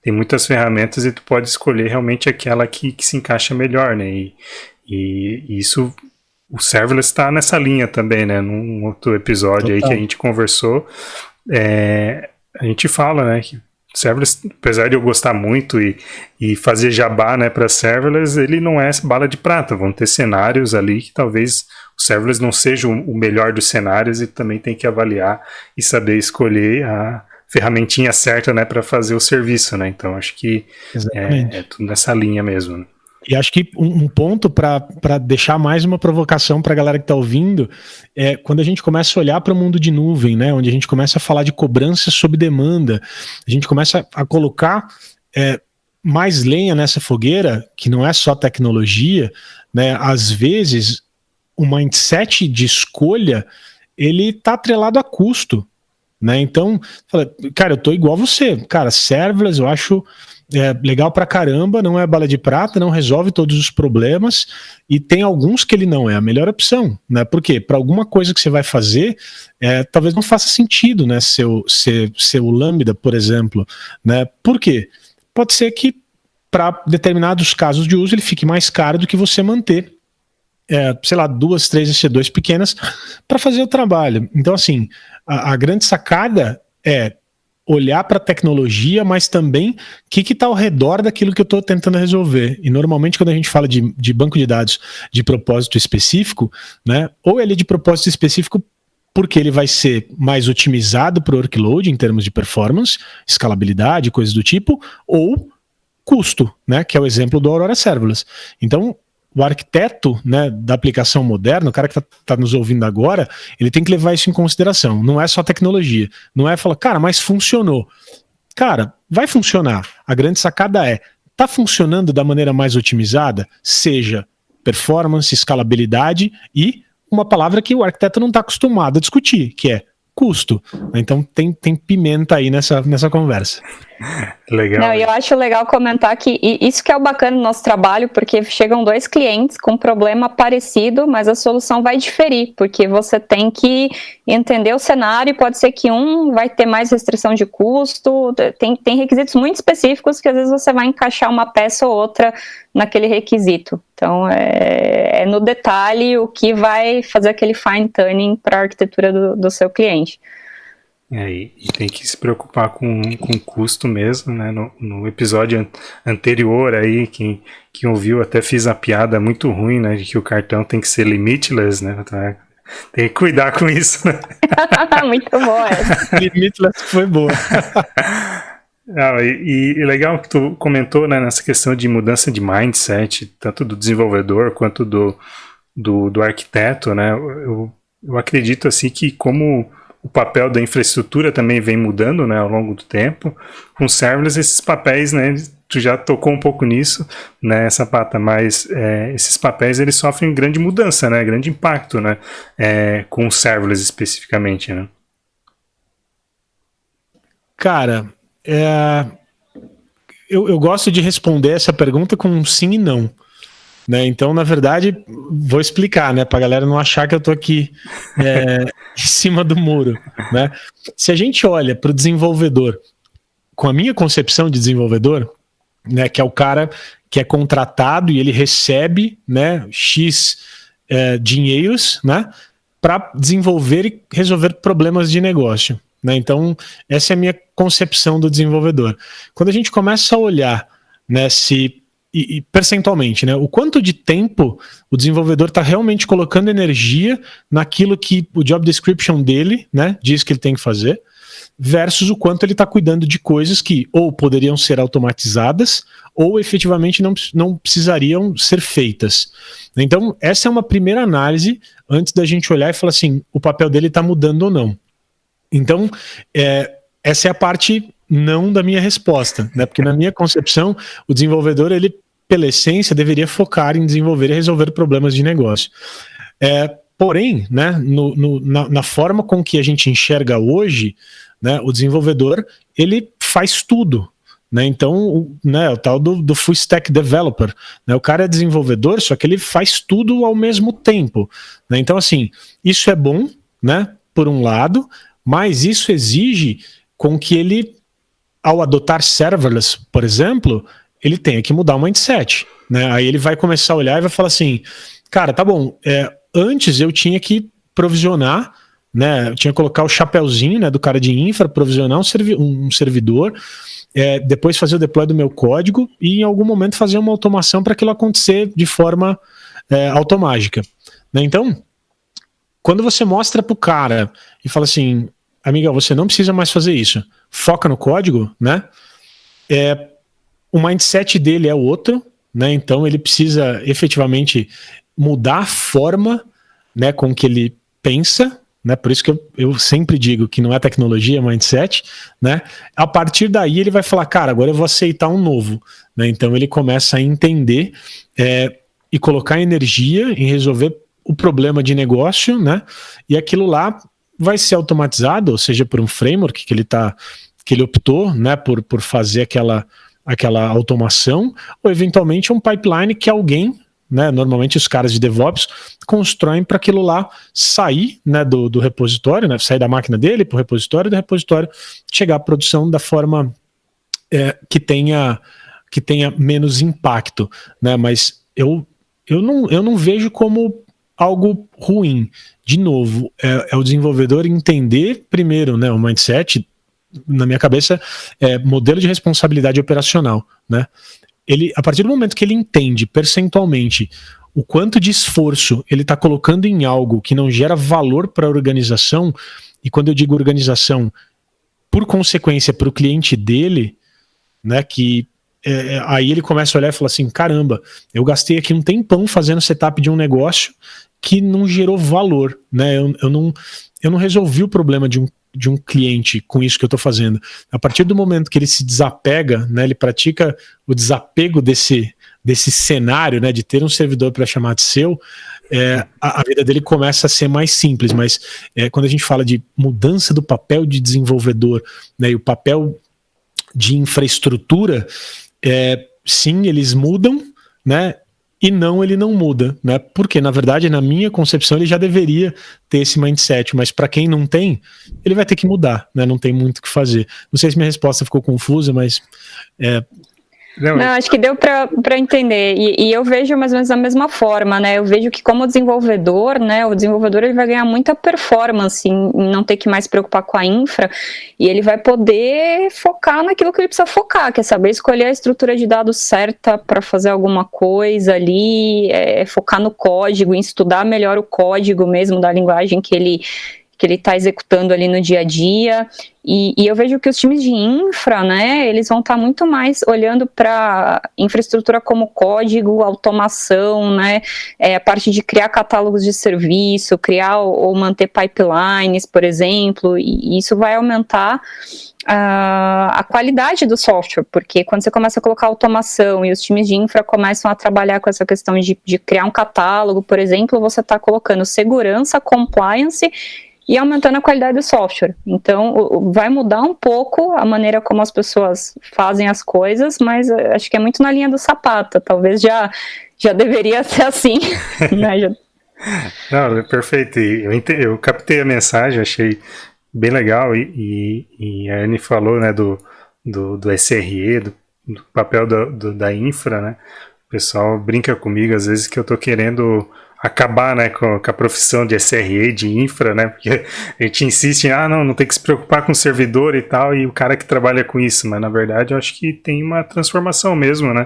muitas ferramentas e tu pode escolher realmente aquela que se encaixa melhor, né? E isso... O serverless está nessa linha também, né? Num outro episódio aí que a gente conversou, a gente fala, né, que serverless, apesar de eu gostar muito e fazer jabá, né, para serverless, ele não é bala de prata. Vão ter cenários ali que talvez o serverless não seja o melhor dos cenários e também tem que avaliar e saber escolher a ferramentinha certa, né, para fazer o serviço, né? Então acho que é tudo nessa linha mesmo, né? E acho que um ponto para deixar mais uma provocação para a galera que está ouvindo é quando a gente começa a olhar para o mundo de nuvem, né, onde a gente começa a falar de cobrança sob demanda, a gente começa a colocar mais lenha nessa fogueira, que não é só tecnologia, né, às vezes o mindset de escolha ele está atrelado a custo, né, então, cara, eu tô igual a você, cara, serverless eu acho... legal pra caramba, não é bala de prata, não resolve todos os problemas e tem alguns que ele não é a melhor opção, né? Por quê? Para alguma coisa que você vai fazer, talvez não faça sentido, né? Seu Lambda, por exemplo, né? Por quê? Pode ser que para determinados casos de uso ele fique mais caro do que você manter, sei lá, 2, 3 EC2 pequenas para fazer o trabalho. Então, assim, a grande sacada é olhar para a tecnologia, mas também o que está ao redor daquilo que eu estou tentando resolver. E normalmente quando a gente fala de banco de dados de propósito específico, né, ou ele é de propósito específico porque ele vai ser mais otimizado para o workload em termos de performance, escalabilidade, coisas do tipo, ou custo, né, que é o exemplo do Aurora Serverless. Então, o arquiteto, né, da aplicação moderna, o cara que tá nos ouvindo agora, ele tem que levar isso em consideração. Não é só tecnologia. Não é falar, cara, mas funcionou. Cara, vai funcionar. A grande sacada tá funcionando da maneira mais otimizada? Seja performance, escalabilidade e uma palavra que o arquiteto não está acostumado a discutir, que é custo. Então tem pimenta aí nessa conversa. Legal. Não, e eu acho legal comentar que isso que é o bacana do nosso trabalho, porque chegam 2 clientes com um problema parecido, mas a solução vai diferir, porque você tem que entender o cenário, pode ser que um vai ter mais restrição de custo, tem requisitos muito específicos que às vezes você vai encaixar uma peça ou outra naquele requisito. Então, é no detalhe o que vai fazer aquele fine tuning para a arquitetura do seu cliente. E tem que se preocupar com custo mesmo, né? No episódio anterior aí, quem ouviu, até fiz a piada muito ruim, né? De que o cartão tem que ser limitless, né? Tem que cuidar com isso, né? Muito boa essa. Limitless foi boa. E legal que tu comentou, né, nessa questão de mudança de mindset, tanto do desenvolvedor quanto do arquiteto, né? Eu acredito assim que como o papel da infraestrutura também vem mudando, né, ao longo do tempo, com serverless esses papéis, né, tu já tocou um pouco nisso, né, Sapata, mas esses papéis eles sofrem grande mudança, né, grande impacto, né, com o serverless especificamente, né? Cara, eu gosto de responder essa pergunta com um sim e não. Né? Então, na verdade, vou explicar, né, para a galera não achar que eu estou aqui em cima do muro. Né? Se a gente olha para o desenvolvedor, com a minha concepção de desenvolvedor, né, que é o cara que é contratado e ele recebe, né, X dinheiros, né, para desenvolver e resolver problemas de negócio. Né? Então, essa é a minha concepção do desenvolvedor. Quando a gente começa a olhar, né, e percentualmente, né, o quanto de tempo o desenvolvedor está realmente colocando energia naquilo que o job description dele, né, diz que ele tem que fazer, versus o quanto ele está cuidando de coisas que ou poderiam ser automatizadas ou efetivamente não precisariam ser feitas. Então, essa é uma primeira análise antes da gente olhar e falar assim, o papel dele está mudando ou não. Então, essa é a parte não da minha resposta, né? Porque na minha concepção, o desenvolvedor, ele, pela essência, deveria focar em desenvolver e resolver problemas de negócio. Porém, né, na forma com que a gente enxerga hoje, né, o desenvolvedor, ele faz tudo. Né? Então, né, o tal do full stack developer, né? O cara é desenvolvedor, só que ele faz tudo ao mesmo tempo. Né? Então, assim, isso é bom, né, por um lado, mas isso exige com que ele, ao adotar serverless, por exemplo, ele tenha que mudar o mindset. Né? Aí ele vai começar a olhar e vai falar assim, cara, tá bom, antes eu tinha que provisionar, né, eu tinha que colocar o chapéuzinho, né, do cara de infra, provisionar um servidor, depois fazer o deploy do meu código e em algum momento fazer uma automação para aquilo acontecer de forma automática. Né? Então, quando você mostra para o cara e fala assim, amiga, você não precisa mais fazer isso, foca no código, né? O mindset dele é outro, né? Então ele precisa efetivamente mudar a forma, né, com que ele pensa, né? Por isso que eu sempre digo que não é tecnologia, é mindset, né? A partir daí ele vai falar, cara, agora eu vou aceitar um novo, né? Então ele começa a entender e colocar energia em resolver o problema de negócio, né? E aquilo lá vai ser automatizado, ou seja, por um framework que ele optou, né, por fazer aquela automação, ou eventualmente um pipeline que alguém, né, normalmente os caras de DevOps, constroem para aquilo lá sair, né, do repositório, né, sair da máquina dele para o repositório, do repositório chegar à produção da forma que tenha menos impacto, né, mas eu não vejo como algo ruim. De novo, é o desenvolvedor entender primeiro, né, o mindset, na minha cabeça, modelo de responsabilidade operacional, né? Ele, a partir do momento que ele entende percentualmente o quanto de esforço ele está colocando em algo que não gera valor para a organização, e quando eu digo organização, por consequência para o cliente dele, né, que aí ele começa a olhar e fala assim, caramba, eu gastei aqui um tempão fazendo setup de um negócio que não gerou valor, né? Eu não resolvi o problema de um cliente com isso que eu estou desse cenário, né, de ter um servidor para chamar de seu, a vida dele começa a ser mais simples. Mas quando a gente fala de mudança do papel de desenvolvedor, né, e o papel de infraestrutura, sim, eles mudam, né? E não, ele não muda, né? Porque, na verdade, na minha concepção, ele já deveria ter esse mindset, mas para quem não tem, ele vai ter que mudar, né? Não tem muito o que fazer. Não sei se minha resposta ficou confusa, mas... Não, acho que deu para entender, e eu vejo mais ou menos da mesma forma, né? Eu vejo que como desenvolvedor, né, o desenvolvedor ele vai ganhar muita performance em não ter que mais se preocupar com a infra, e ele vai poder focar naquilo que ele precisa focar, que é saber escolher a estrutura de dados certa para fazer alguma coisa ali, focar no código, em estudar melhor o código mesmo da linguagem que ele está executando ali no dia a dia, e eu vejo que os times de infra, né, eles vão estar muito mais olhando para infraestrutura como código, automação, né, a parte de criar catálogos de serviço, criar ou manter pipelines, por exemplo, e isso vai aumentar a qualidade do software, porque quando você começa a colocar automação e os times de infra começam a trabalhar com essa questão de criar um catálogo, por exemplo, você está colocando segurança, compliance e aumentando a qualidade do software. Então, vai mudar um pouco a maneira como as pessoas fazem as coisas, mas acho que é muito na linha do sapato. Talvez já deveria ser assim, né? Não, perfeito. Eu captei a mensagem, achei bem legal, e a Anne falou, né, do SRE, do papel da infra, né? O pessoal brinca comigo às vezes que eu tô querendo acabar, né, com a profissão de SRE, de infra, né, porque a gente insiste em, não tem que se preocupar com o servidor e tal, e o cara que trabalha com isso, mas na verdade eu acho que tem uma transformação mesmo, né,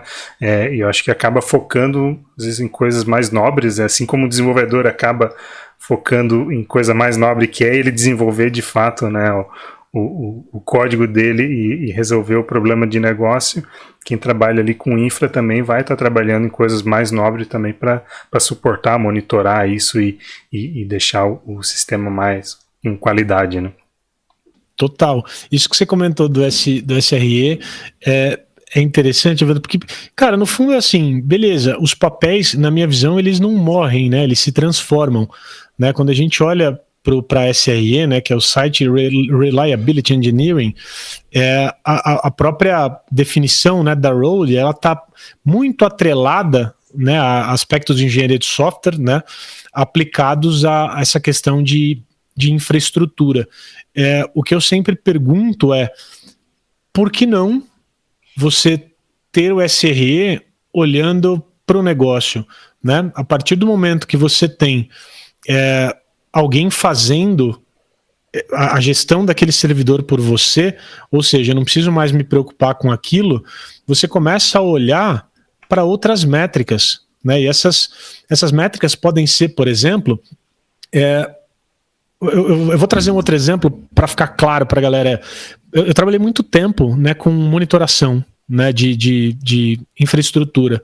e eu acho que acaba focando, às vezes, em coisas mais nobres, assim como o desenvolvedor acaba focando em coisa mais nobre, que é ele desenvolver de fato, né, o código dele e resolver o problema de negócio. Quem trabalha ali com infra também vai estar trabalhando em coisas mais nobres também para suportar, monitorar isso e deixar o sistema mais em qualidade, né? Total. Isso que você comentou do SRE é interessante, porque, cara, no fundo é assim, beleza, os papéis, na minha visão, eles não morrem, né? Eles se transformam, né? Quando a gente olha para SRE, né, que é o Site Reliability Engineering, a própria definição, né, da role, ela está muito atrelada, né, a aspectos de engenharia de software, né, aplicados a essa questão de infraestrutura. O que eu sempre pergunto é, por que não você ter o SRE olhando para o negócio, né? A partir do momento que você tem alguém fazendo a gestão daquele servidor por você, ou seja, eu não preciso mais me preocupar com aquilo, você começa a olhar para outras métricas, né? E essas métricas podem ser, por exemplo, eu vou trazer um outro exemplo para ficar claro para a galera. Eu trabalhei muito tempo, né, com monitoração, né, de infraestrutura.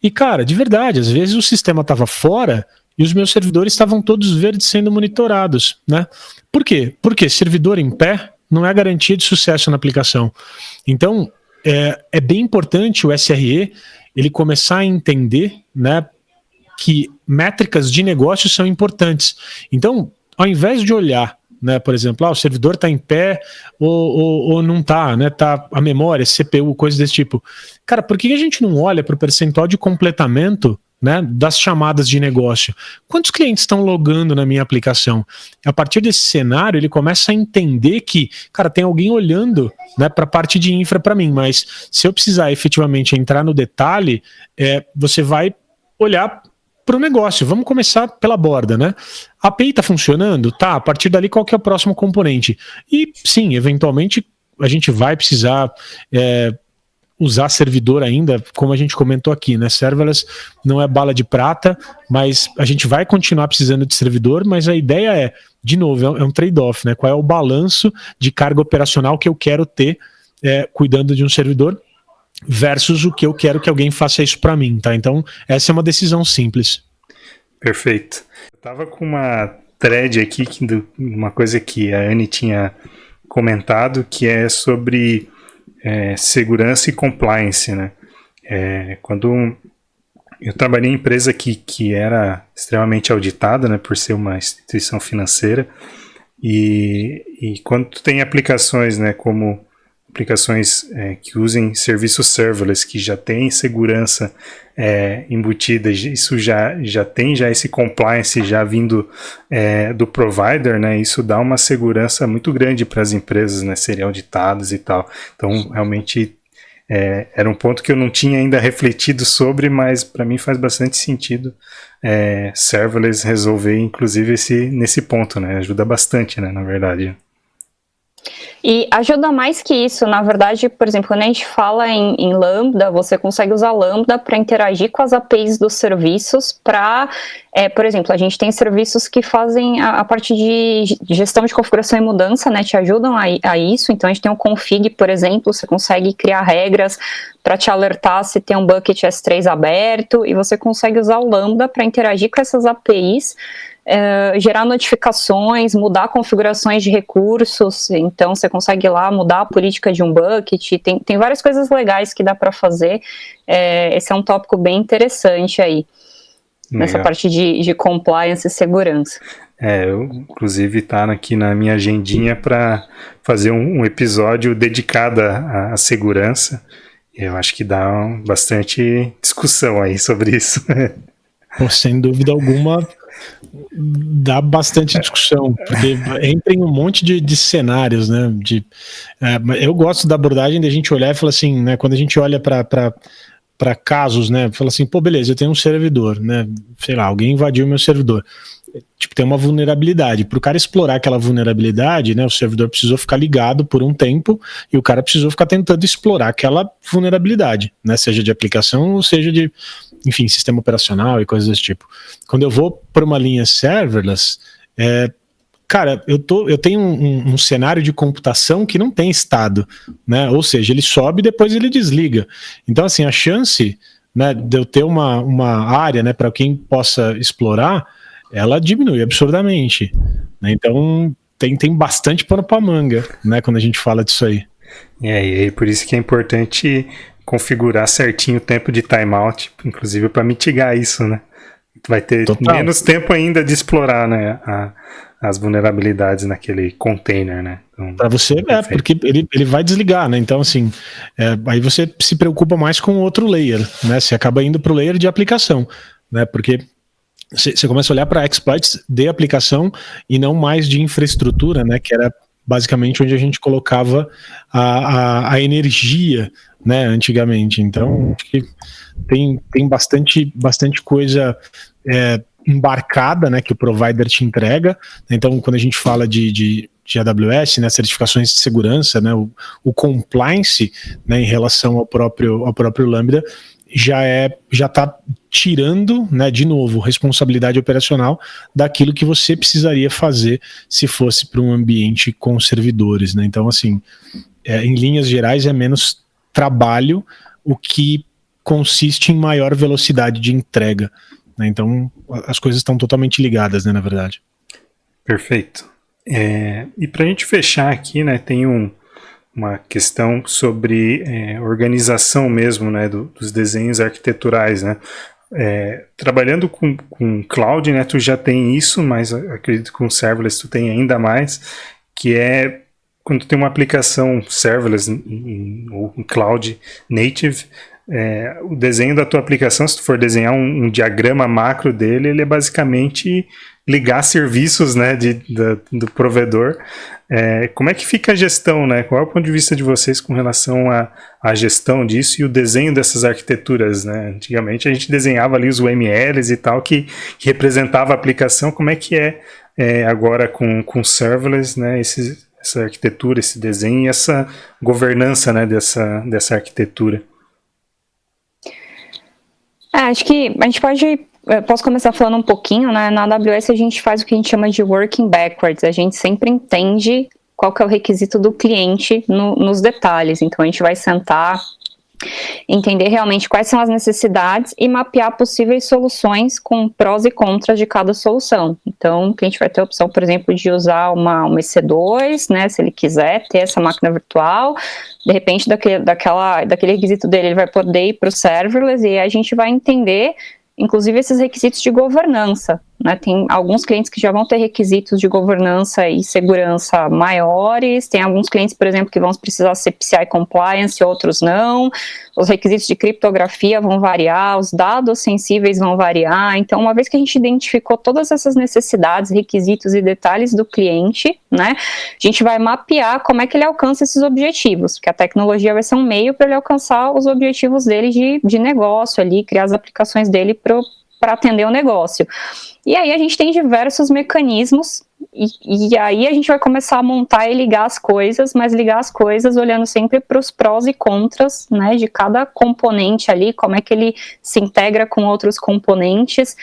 E, cara, de verdade, às vezes o sistema estava fora e os meus servidores estavam todos verdes sendo monitorados, né? Por quê? Porque servidor em pé não é garantia de sucesso na aplicação. Então, é bem importante o SRE ele começar a entender, né, que métricas de negócio são importantes. Então, ao invés de olhar, né, por exemplo, o servidor está em pé ou não está, né, tá a memória, CPU, coisas desse tipo. Cara, por que a gente não olha para o percentual de completamento, né, das chamadas de negócio? Quantos clientes estão logando na minha aplicação? A partir desse cenário, ele começa a entender que, cara, tem alguém olhando, né, para a parte de infra para mim, mas se eu precisar efetivamente entrar no detalhe, você vai olhar para o negócio. Vamos começar pela borda, né? A API está funcionando? Tá, a partir dali qual que é o próximo componente? E sim, eventualmente a gente vai precisar usar servidor ainda, como a gente comentou aqui, né? Serverless não é bala de prata, mas a gente vai continuar precisando de servidor, mas a ideia de novo, é um trade-off, né? Qual é o balanço de carga operacional que eu quero ter cuidando de um servidor versus o que eu quero que alguém faça isso para mim, tá? Então, essa é uma decisão simples. Perfeito. Eu tava com uma thread aqui, uma coisa que a Anne tinha comentado, que é sobre segurança e compliance, né? Quando eu trabalhei em empresa que era extremamente auditada, né, por ser uma instituição financeira, e quando tu tem aplicações, né, como aplicações que usem serviços serverless, que já tem segurança embutida, isso já tem esse compliance já vindo do provider, né, isso dá uma segurança muito grande para as empresas, né, serem auditadas e tal. Então, realmente, era um ponto que eu não tinha ainda refletido sobre, mas para mim faz bastante sentido serverless resolver, inclusive, nesse ponto, né, ajuda bastante, né, na verdade. E ajuda mais que isso, na verdade, por exemplo, quando a gente fala em Lambda, você consegue usar Lambda para interagir com as APIs dos serviços para, por exemplo, a gente tem serviços que fazem a parte de gestão de configuração e mudança, né, te ajudam a isso, então a gente tem um config, por exemplo, você consegue criar regras para te alertar se tem um bucket S3 aberto, e você consegue usar o Lambda para interagir com essas APIs, gerar notificações, mudar configurações de recursos, então você consegue ir lá mudar a política de um bucket, tem várias coisas legais que dá para fazer, esse é um tópico bem interessante aí, nessa parte de compliance e segurança. Eu, inclusive, tá aqui na minha agendinha para fazer um episódio dedicado à segurança. Eu acho que dá bastante discussão aí sobre isso. Sem dúvida alguma, dá bastante discussão, porque entra em um monte de cenários, né? Eu gosto da abordagem de a gente olhar e falar assim, né? Quando a gente olha para casos, né? Fala assim, pô, beleza, eu tenho um servidor, né? Sei lá, alguém invadiu meu servidor. Tipo, tem uma vulnerabilidade. Para o cara explorar aquela vulnerabilidade, né, o servidor precisou ficar ligado por um tempo e o cara precisou ficar tentando explorar aquela vulnerabilidade, né, seja de aplicação ou seja de, enfim, sistema operacional e coisas desse tipo. Quando eu vou para uma linha serverless, cara, eu tenho um cenário de computação que não tem estado, né, ou seja, ele sobe e depois ele desliga. Então, assim, a chance, né, de eu ter uma área, né, para quem possa explorar, ela diminui absurdamente, né? Então tem bastante pano pra manga, né, quando a gente fala disso aí. E por isso que é importante configurar certinho o tempo de timeout, inclusive para mitigar isso, né? Tu vai ter menos tempo ainda de explorar, né, as vulnerabilidades naquele container, né? Então, para você, porque ele vai desligar, né? Então, assim, aí você se preocupa mais com outro layer, né? Você acaba indo pro layer de aplicação, né? Porque você começa a olhar para exploits de aplicação e não mais de infraestrutura, né, que era basicamente onde a gente colocava a energia, né, antigamente. Então, acho que tem bastante coisa embarcada, né, que o provider te entrega. Então, quando a gente fala de AWS, né, certificações de segurança, né, o compliance, né, em relação ao próprio Lambda, já está tirando, né, de novo, responsabilidade operacional daquilo que você precisaria fazer se fosse para um ambiente com servidores, né? Então, assim, em linhas gerais é menos trabalho, o que consiste em maior velocidade de entrega, né? Então, as coisas estão totalmente ligadas, né, na verdade. Perfeito. E para a gente fechar aqui, né, tem uma questão sobre organização mesmo, né, dos desenhos arquiteturais, né. Trabalhando com cloud, né, tu já tem isso, mas acredito que com serverless tu tem ainda mais, que é quando tu tem uma aplicação serverless ou em cloud native, o desenho da tua aplicação, se tu for desenhar um diagrama macro dele, ele é basicamente ligar serviços, né, do provedor. Como é que fica a gestão, né? Qual é o ponto de vista de vocês com relação à gestão disso e o desenho dessas arquiteturas, né? Antigamente a gente desenhava ali os UMLs e tal que representava a aplicação. Como é que agora com serverless, né? Essa arquitetura, esse desenho e essa governança, né, dessa arquitetura? Acho que a gente posso começar falando um pouquinho, né? Na AWS a gente faz o que a gente chama de working backwards, a gente sempre entende qual que é o requisito do cliente nos detalhes, então a gente vai sentar Entender realmente quais são as necessidades e mapear possíveis soluções com prós e contras de cada solução. Então, o cliente vai ter a opção, por exemplo, de usar uma EC2, né, se ele quiser ter essa máquina virtual. De repente, daquele requisito dele, ele vai poder ir para o serverless, e aí a gente vai entender, inclusive, esses requisitos de governança, né? Tem alguns clientes que já vão ter requisitos de governança e segurança maiores, tem alguns clientes, por exemplo, que vão precisar ser PCI compliance, outros não, os requisitos de criptografia vão variar, os dados sensíveis vão variar. Então, uma vez que a gente identificou todas essas necessidades, requisitos e detalhes do cliente, né, a gente vai mapear como é que ele alcança esses objetivos, porque a tecnologia vai ser um meio para ele alcançar os objetivos dele de negócio ali, criar as aplicações dele para atender o negócio. E aí a gente tem diversos mecanismos, e aí a gente vai começar a montar e ligar as coisas, mas ligar as coisas olhando sempre para os prós e contras, né, de cada componente ali, como é que ele se integra com outros componentes,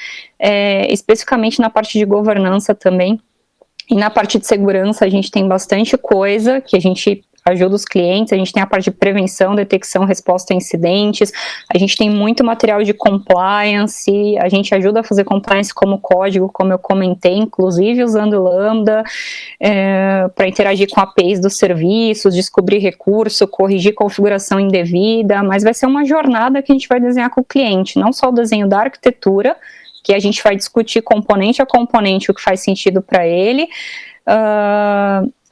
especificamente na parte de governança também. E na parte de segurança a gente tem bastante coisa que a gente ajuda os clientes, a gente tem a parte de prevenção, detecção, resposta a incidentes, a gente tem muito material de compliance, a gente ajuda a fazer compliance como código, como eu comentei, inclusive usando Lambda, para interagir com APIs dos serviços, descobrir recurso, corrigir configuração indevida, mas vai ser uma jornada que a gente vai desenhar com o cliente, não só o desenho da arquitetura, que a gente vai discutir componente a componente o que faz sentido para ele,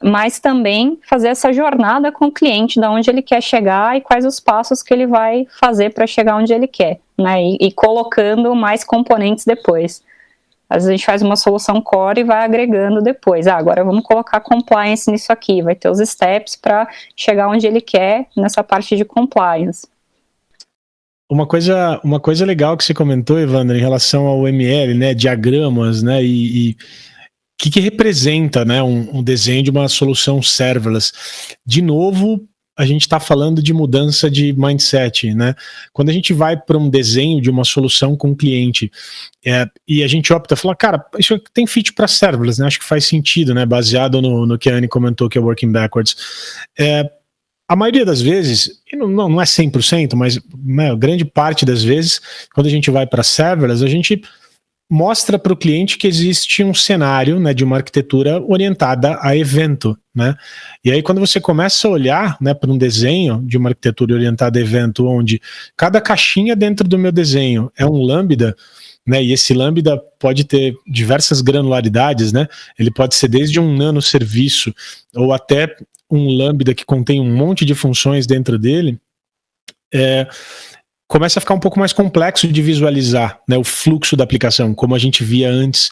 mas também fazer essa jornada com o cliente, de onde ele quer chegar e quais os passos que ele vai fazer para chegar onde ele quer, né, e colocando mais componentes depois. Às vezes a gente faz uma solução core e vai agregando depois. Agora vamos colocar compliance nisso aqui, vai ter os steps para chegar onde ele quer nessa parte de compliance. Uma coisa legal que você comentou, Evandro, em relação ao ML, né, diagramas, né, e que representa, né, um desenho de uma solução serverless. De novo, a gente está falando de mudança de mindset, né? Quando a gente vai para um desenho de uma solução com o cliente e a gente opta, fala, cara, isso tem fit para serverless, né? Acho que faz sentido, né? Baseado no que a Anne comentou, que é working backwards. A maioria das vezes, e não é 100%, mas né, grande parte das vezes, quando a gente vai para serverless, a gente mostra para o cliente que existe um cenário, né, de uma arquitetura orientada a evento, né? E aí quando você começa a olhar, né, para um desenho de uma arquitetura orientada a evento, onde cada caixinha dentro do meu desenho é um lambda, né, e esse lambda pode ter diversas granularidades, né? Ele pode ser desde um nanoserviço ou até um lambda que contém um monte de funções dentro dele, começa a ficar um pouco mais complexo de visualizar, né, o fluxo da aplicação, como a gente via antes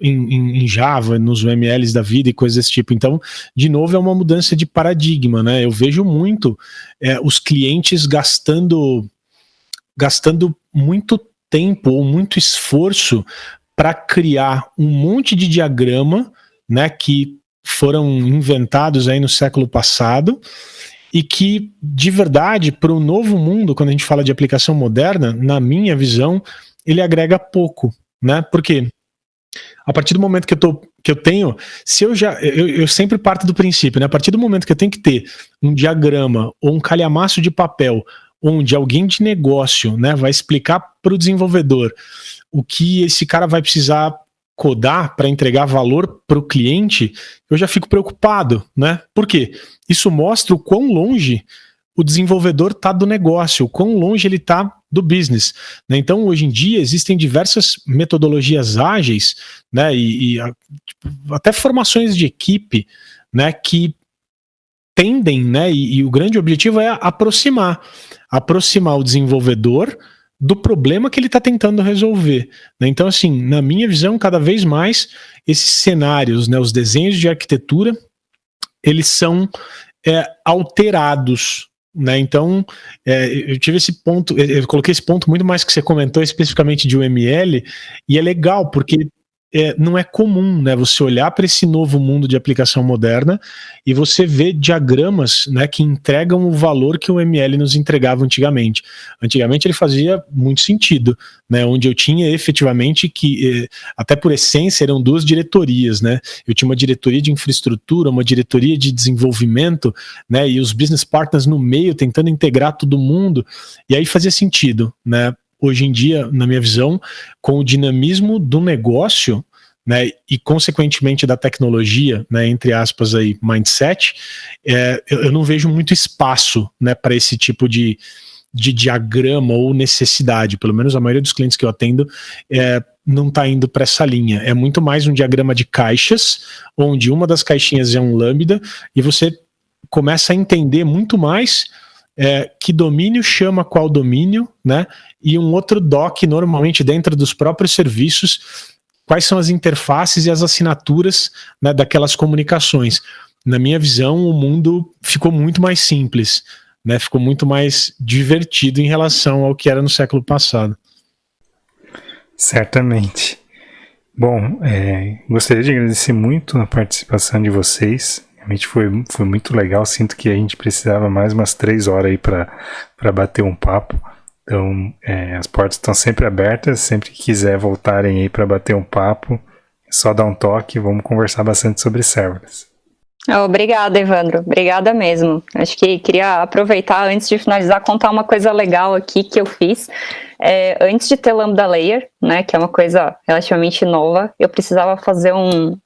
em Java, nos UMLs da vida e coisas desse tipo. Então, de novo, é uma mudança de paradigma, né? Eu vejo muito os clientes gastando muito tempo ou muito esforço para criar um monte de diagrama, né, que foram inventados aí no século passado, e que, de verdade, para o novo mundo, quando a gente fala de aplicação moderna, na minha visão, ele agrega pouco, né? Porque a partir do momento que eu tenho, se eu sempre parto do princípio, né? A partir do momento que eu tenho que ter um diagrama ou um calhamaço de papel onde alguém de negócio, né, vai explicar para o desenvolvedor o que esse cara vai precisar codar para entregar valor para o cliente, eu já fico preocupado, né? Por quê? Isso mostra o quão longe o desenvolvedor está do negócio, o quão longe ele está do business, né? Então, hoje em dia, existem diversas metodologias ágeis, né, até formações de equipe, né, que tendem, né, e o grande objetivo é aproximar o desenvolvedor do problema que ele está tentando resolver, né? Então, assim, na minha visão, cada vez mais esses cenários, né, os desenhos de arquitetura, eles são alterados, né? Então, eu tive esse ponto, eu coloquei esse ponto muito mais que você comentou especificamente de UML, e é legal, porque não é comum, né, você olhar para esse novo mundo de aplicação moderna e você ver diagramas, né, que entregam o valor que o ML nos entregava antigamente. Antigamente ele fazia muito sentido, né, onde eu tinha efetivamente que, até por essência, eram duas diretorias, né, eu tinha uma diretoria de infraestrutura, uma diretoria de desenvolvimento, né, e os business partners no meio tentando integrar todo mundo, e aí fazia sentido, né. Hoje em dia, na minha visão, com o dinamismo do negócio, né, e consequentemente da tecnologia, né, entre aspas aí, mindset, eu não vejo muito espaço, né, para esse tipo de diagrama ou necessidade. Pelo menos a maioria dos clientes que eu atendo não está indo para essa linha. É muito mais um diagrama de caixas, onde uma das caixinhas é um lambda, e você começa a entender muito mais que domínio chama qual domínio, né? E um outro doc, normalmente dentro dos próprios serviços, quais são as interfaces e as assinaturas, né, daquelas comunicações. Na minha visão, o mundo ficou muito mais simples, né? Ficou muito mais divertido em relação ao que era no século passado. Certamente. Bom, gostaria de agradecer muito a participação de vocês. Realmente foi muito legal. Sinto que a gente precisava mais umas 3 horas aí para bater um papo. Então, as portas estão sempre abertas. Sempre que quiser voltarem aí para bater um papo, é só dar um toque. Vamos conversar bastante sobre serverless. Obrigada, Evandro. Obrigada mesmo. Acho que queria aproveitar, antes de finalizar, contar uma coisa legal aqui que eu fiz. Antes de ter Lambda Layer, né, que é uma coisa relativamente nova, eu precisava fazer um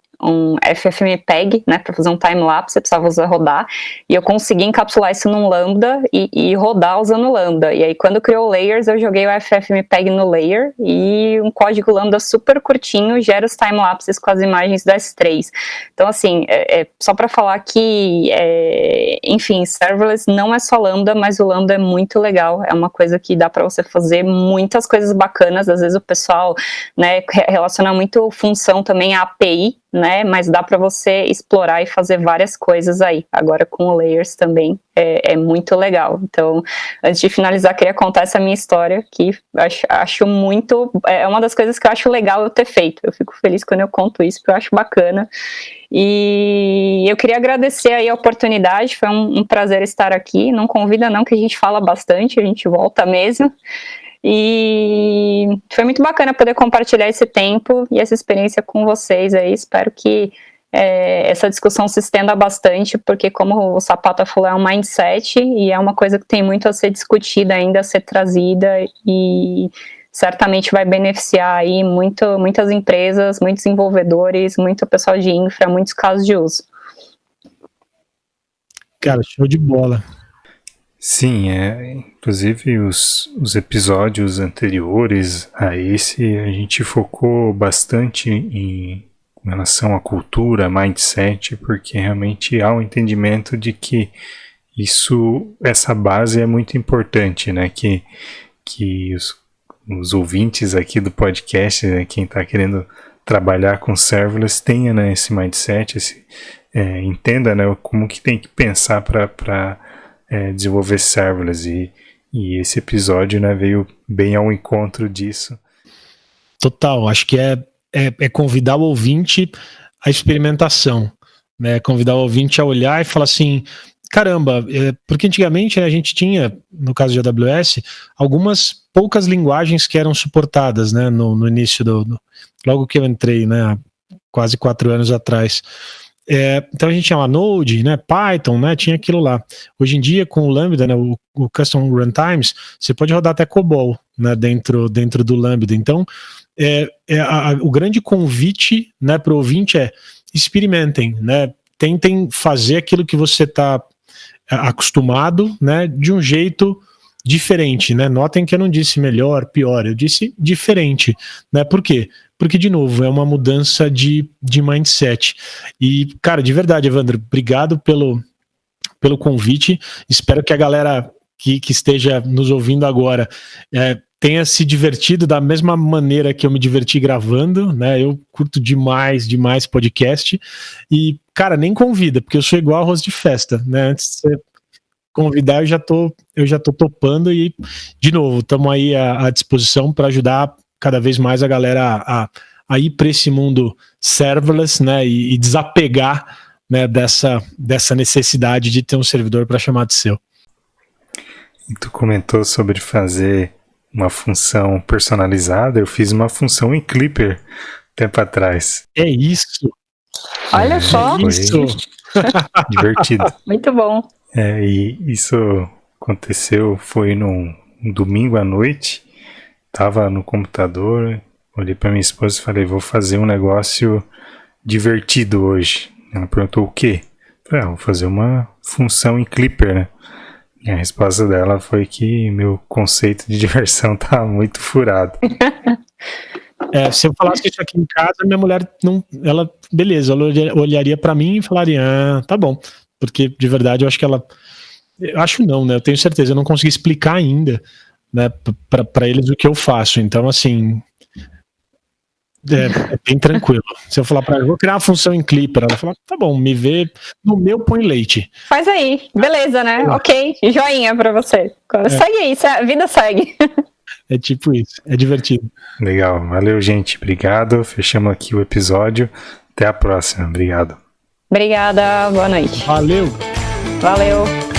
FFmpeg, né, para fazer um time-lapse, eu precisava rodar, e eu consegui encapsular isso num Lambda e rodar usando Lambda. E aí, quando criou Layers, eu joguei o FFmpeg no Layer, e um código Lambda super curtinho gera os time-lapses com as imagens das S3. Então, assim, só para falar que, enfim, serverless não é só Lambda, mas o Lambda é muito legal, é uma coisa que dá para você fazer muitas coisas bacanas. Às vezes o pessoal, né, relaciona muito função também à API, né, mas dá para você explorar e fazer várias coisas aí. Agora com o Layers também é muito legal. Então, antes de finalizar, queria contar essa minha história, que acho muito, é uma das coisas que eu acho legal eu ter feito. Eu fico feliz quando eu conto isso, porque eu acho bacana. E eu queria agradecer aí a oportunidade, foi um prazer estar aqui. Não convida não, que a gente fala bastante, a gente volta mesmo. E foi muito bacana poder compartilhar esse tempo e essa experiência com vocês aí. Espero que essa discussão se estenda bastante, porque, como o Zapata falou, é um mindset e é uma coisa que tem muito a ser discutida ainda, a ser trazida, e certamente vai beneficiar aí muitas empresas, muitos desenvolvedores, muito pessoal de infra, muitos casos de uso. Cara, show de bola. Sim, inclusive os episódios anteriores a esse, a gente focou bastante em relação à cultura, mindset, porque realmente há um entendimento de que essa base é muito importante, né? Que os ouvintes aqui do podcast, né, quem está querendo trabalhar com serverless, tenha, né, esse mindset, entenda, né, como que tem que pensar para desenvolver serverless, e esse episódio, né, veio bem ao encontro disso. Total, acho que é convidar o ouvinte à experimentação, né, convidar o ouvinte a olhar e falar assim, caramba, porque antigamente, né, a gente tinha, no caso de AWS, algumas poucas linguagens que eram suportadas, né, no início logo que eu entrei, né, há quase 4 anos atrás. Então a gente tinha lá Node, né, Python, né, tinha aquilo lá. Hoje em dia, com o Lambda, né, o Custom Runtimes, você pode rodar até COBOL, né, dentro do Lambda. Então, o grande convite, né, para o ouvinte experimentem, né, tentem fazer aquilo que você está acostumado, né, de um jeito diferente, né? Notem que eu não disse melhor, pior, eu disse diferente, né? Por quê? Porque, de novo, é uma mudança de mindset. E, cara, de verdade, Evandro, obrigado pelo convite. Espero que a galera que esteja nos ouvindo agora tenha se divertido da mesma maneira que eu me diverti gravando, né? Eu curto demais podcast. E, cara, nem convida, porque eu sou igual arroz de festa, né? Antes de você convidar, eu já tô topando, e, de novo, estamos aí à disposição para ajudar cada vez mais a galera a ir para esse mundo serverless, né, e desapegar, né, dessa necessidade de ter um servidor para chamar de seu. E tu comentou sobre fazer uma função personalizada. Eu fiz uma função em Clipper tempo atrás. É isso. Olha só. Foi Isso. divertido. Muito bom. E isso aconteceu, foi num domingo à noite. Tava no computador, olhei para minha esposa e falei, vou fazer um negócio divertido hoje. Ela perguntou o quê? Eu falei, vou fazer uma função em Clipper, né? E a resposta dela foi que meu conceito de diversão tá muito furado. Se eu falasse isso aqui em casa, minha mulher não, ela, beleza, ela olharia para mim e falaria, tá bom, porque de verdade eu acho que ela, eu acho não, né? Eu tenho certeza, eu não consegui explicar ainda, né, para eles o que eu faço. Então, assim, é bem tranquilo. Se eu falar para ela, vou criar uma função em Clipper, ela fala, tá bom, me vê no meu põe leite. Faz aí, beleza, né? Ok, joinha pra você. Segue aí, a vida segue. É tipo isso, é divertido. Legal, valeu, gente, obrigado. Fechamos aqui o episódio. Até a próxima, obrigado. Obrigada, boa noite. Valeu! Valeu.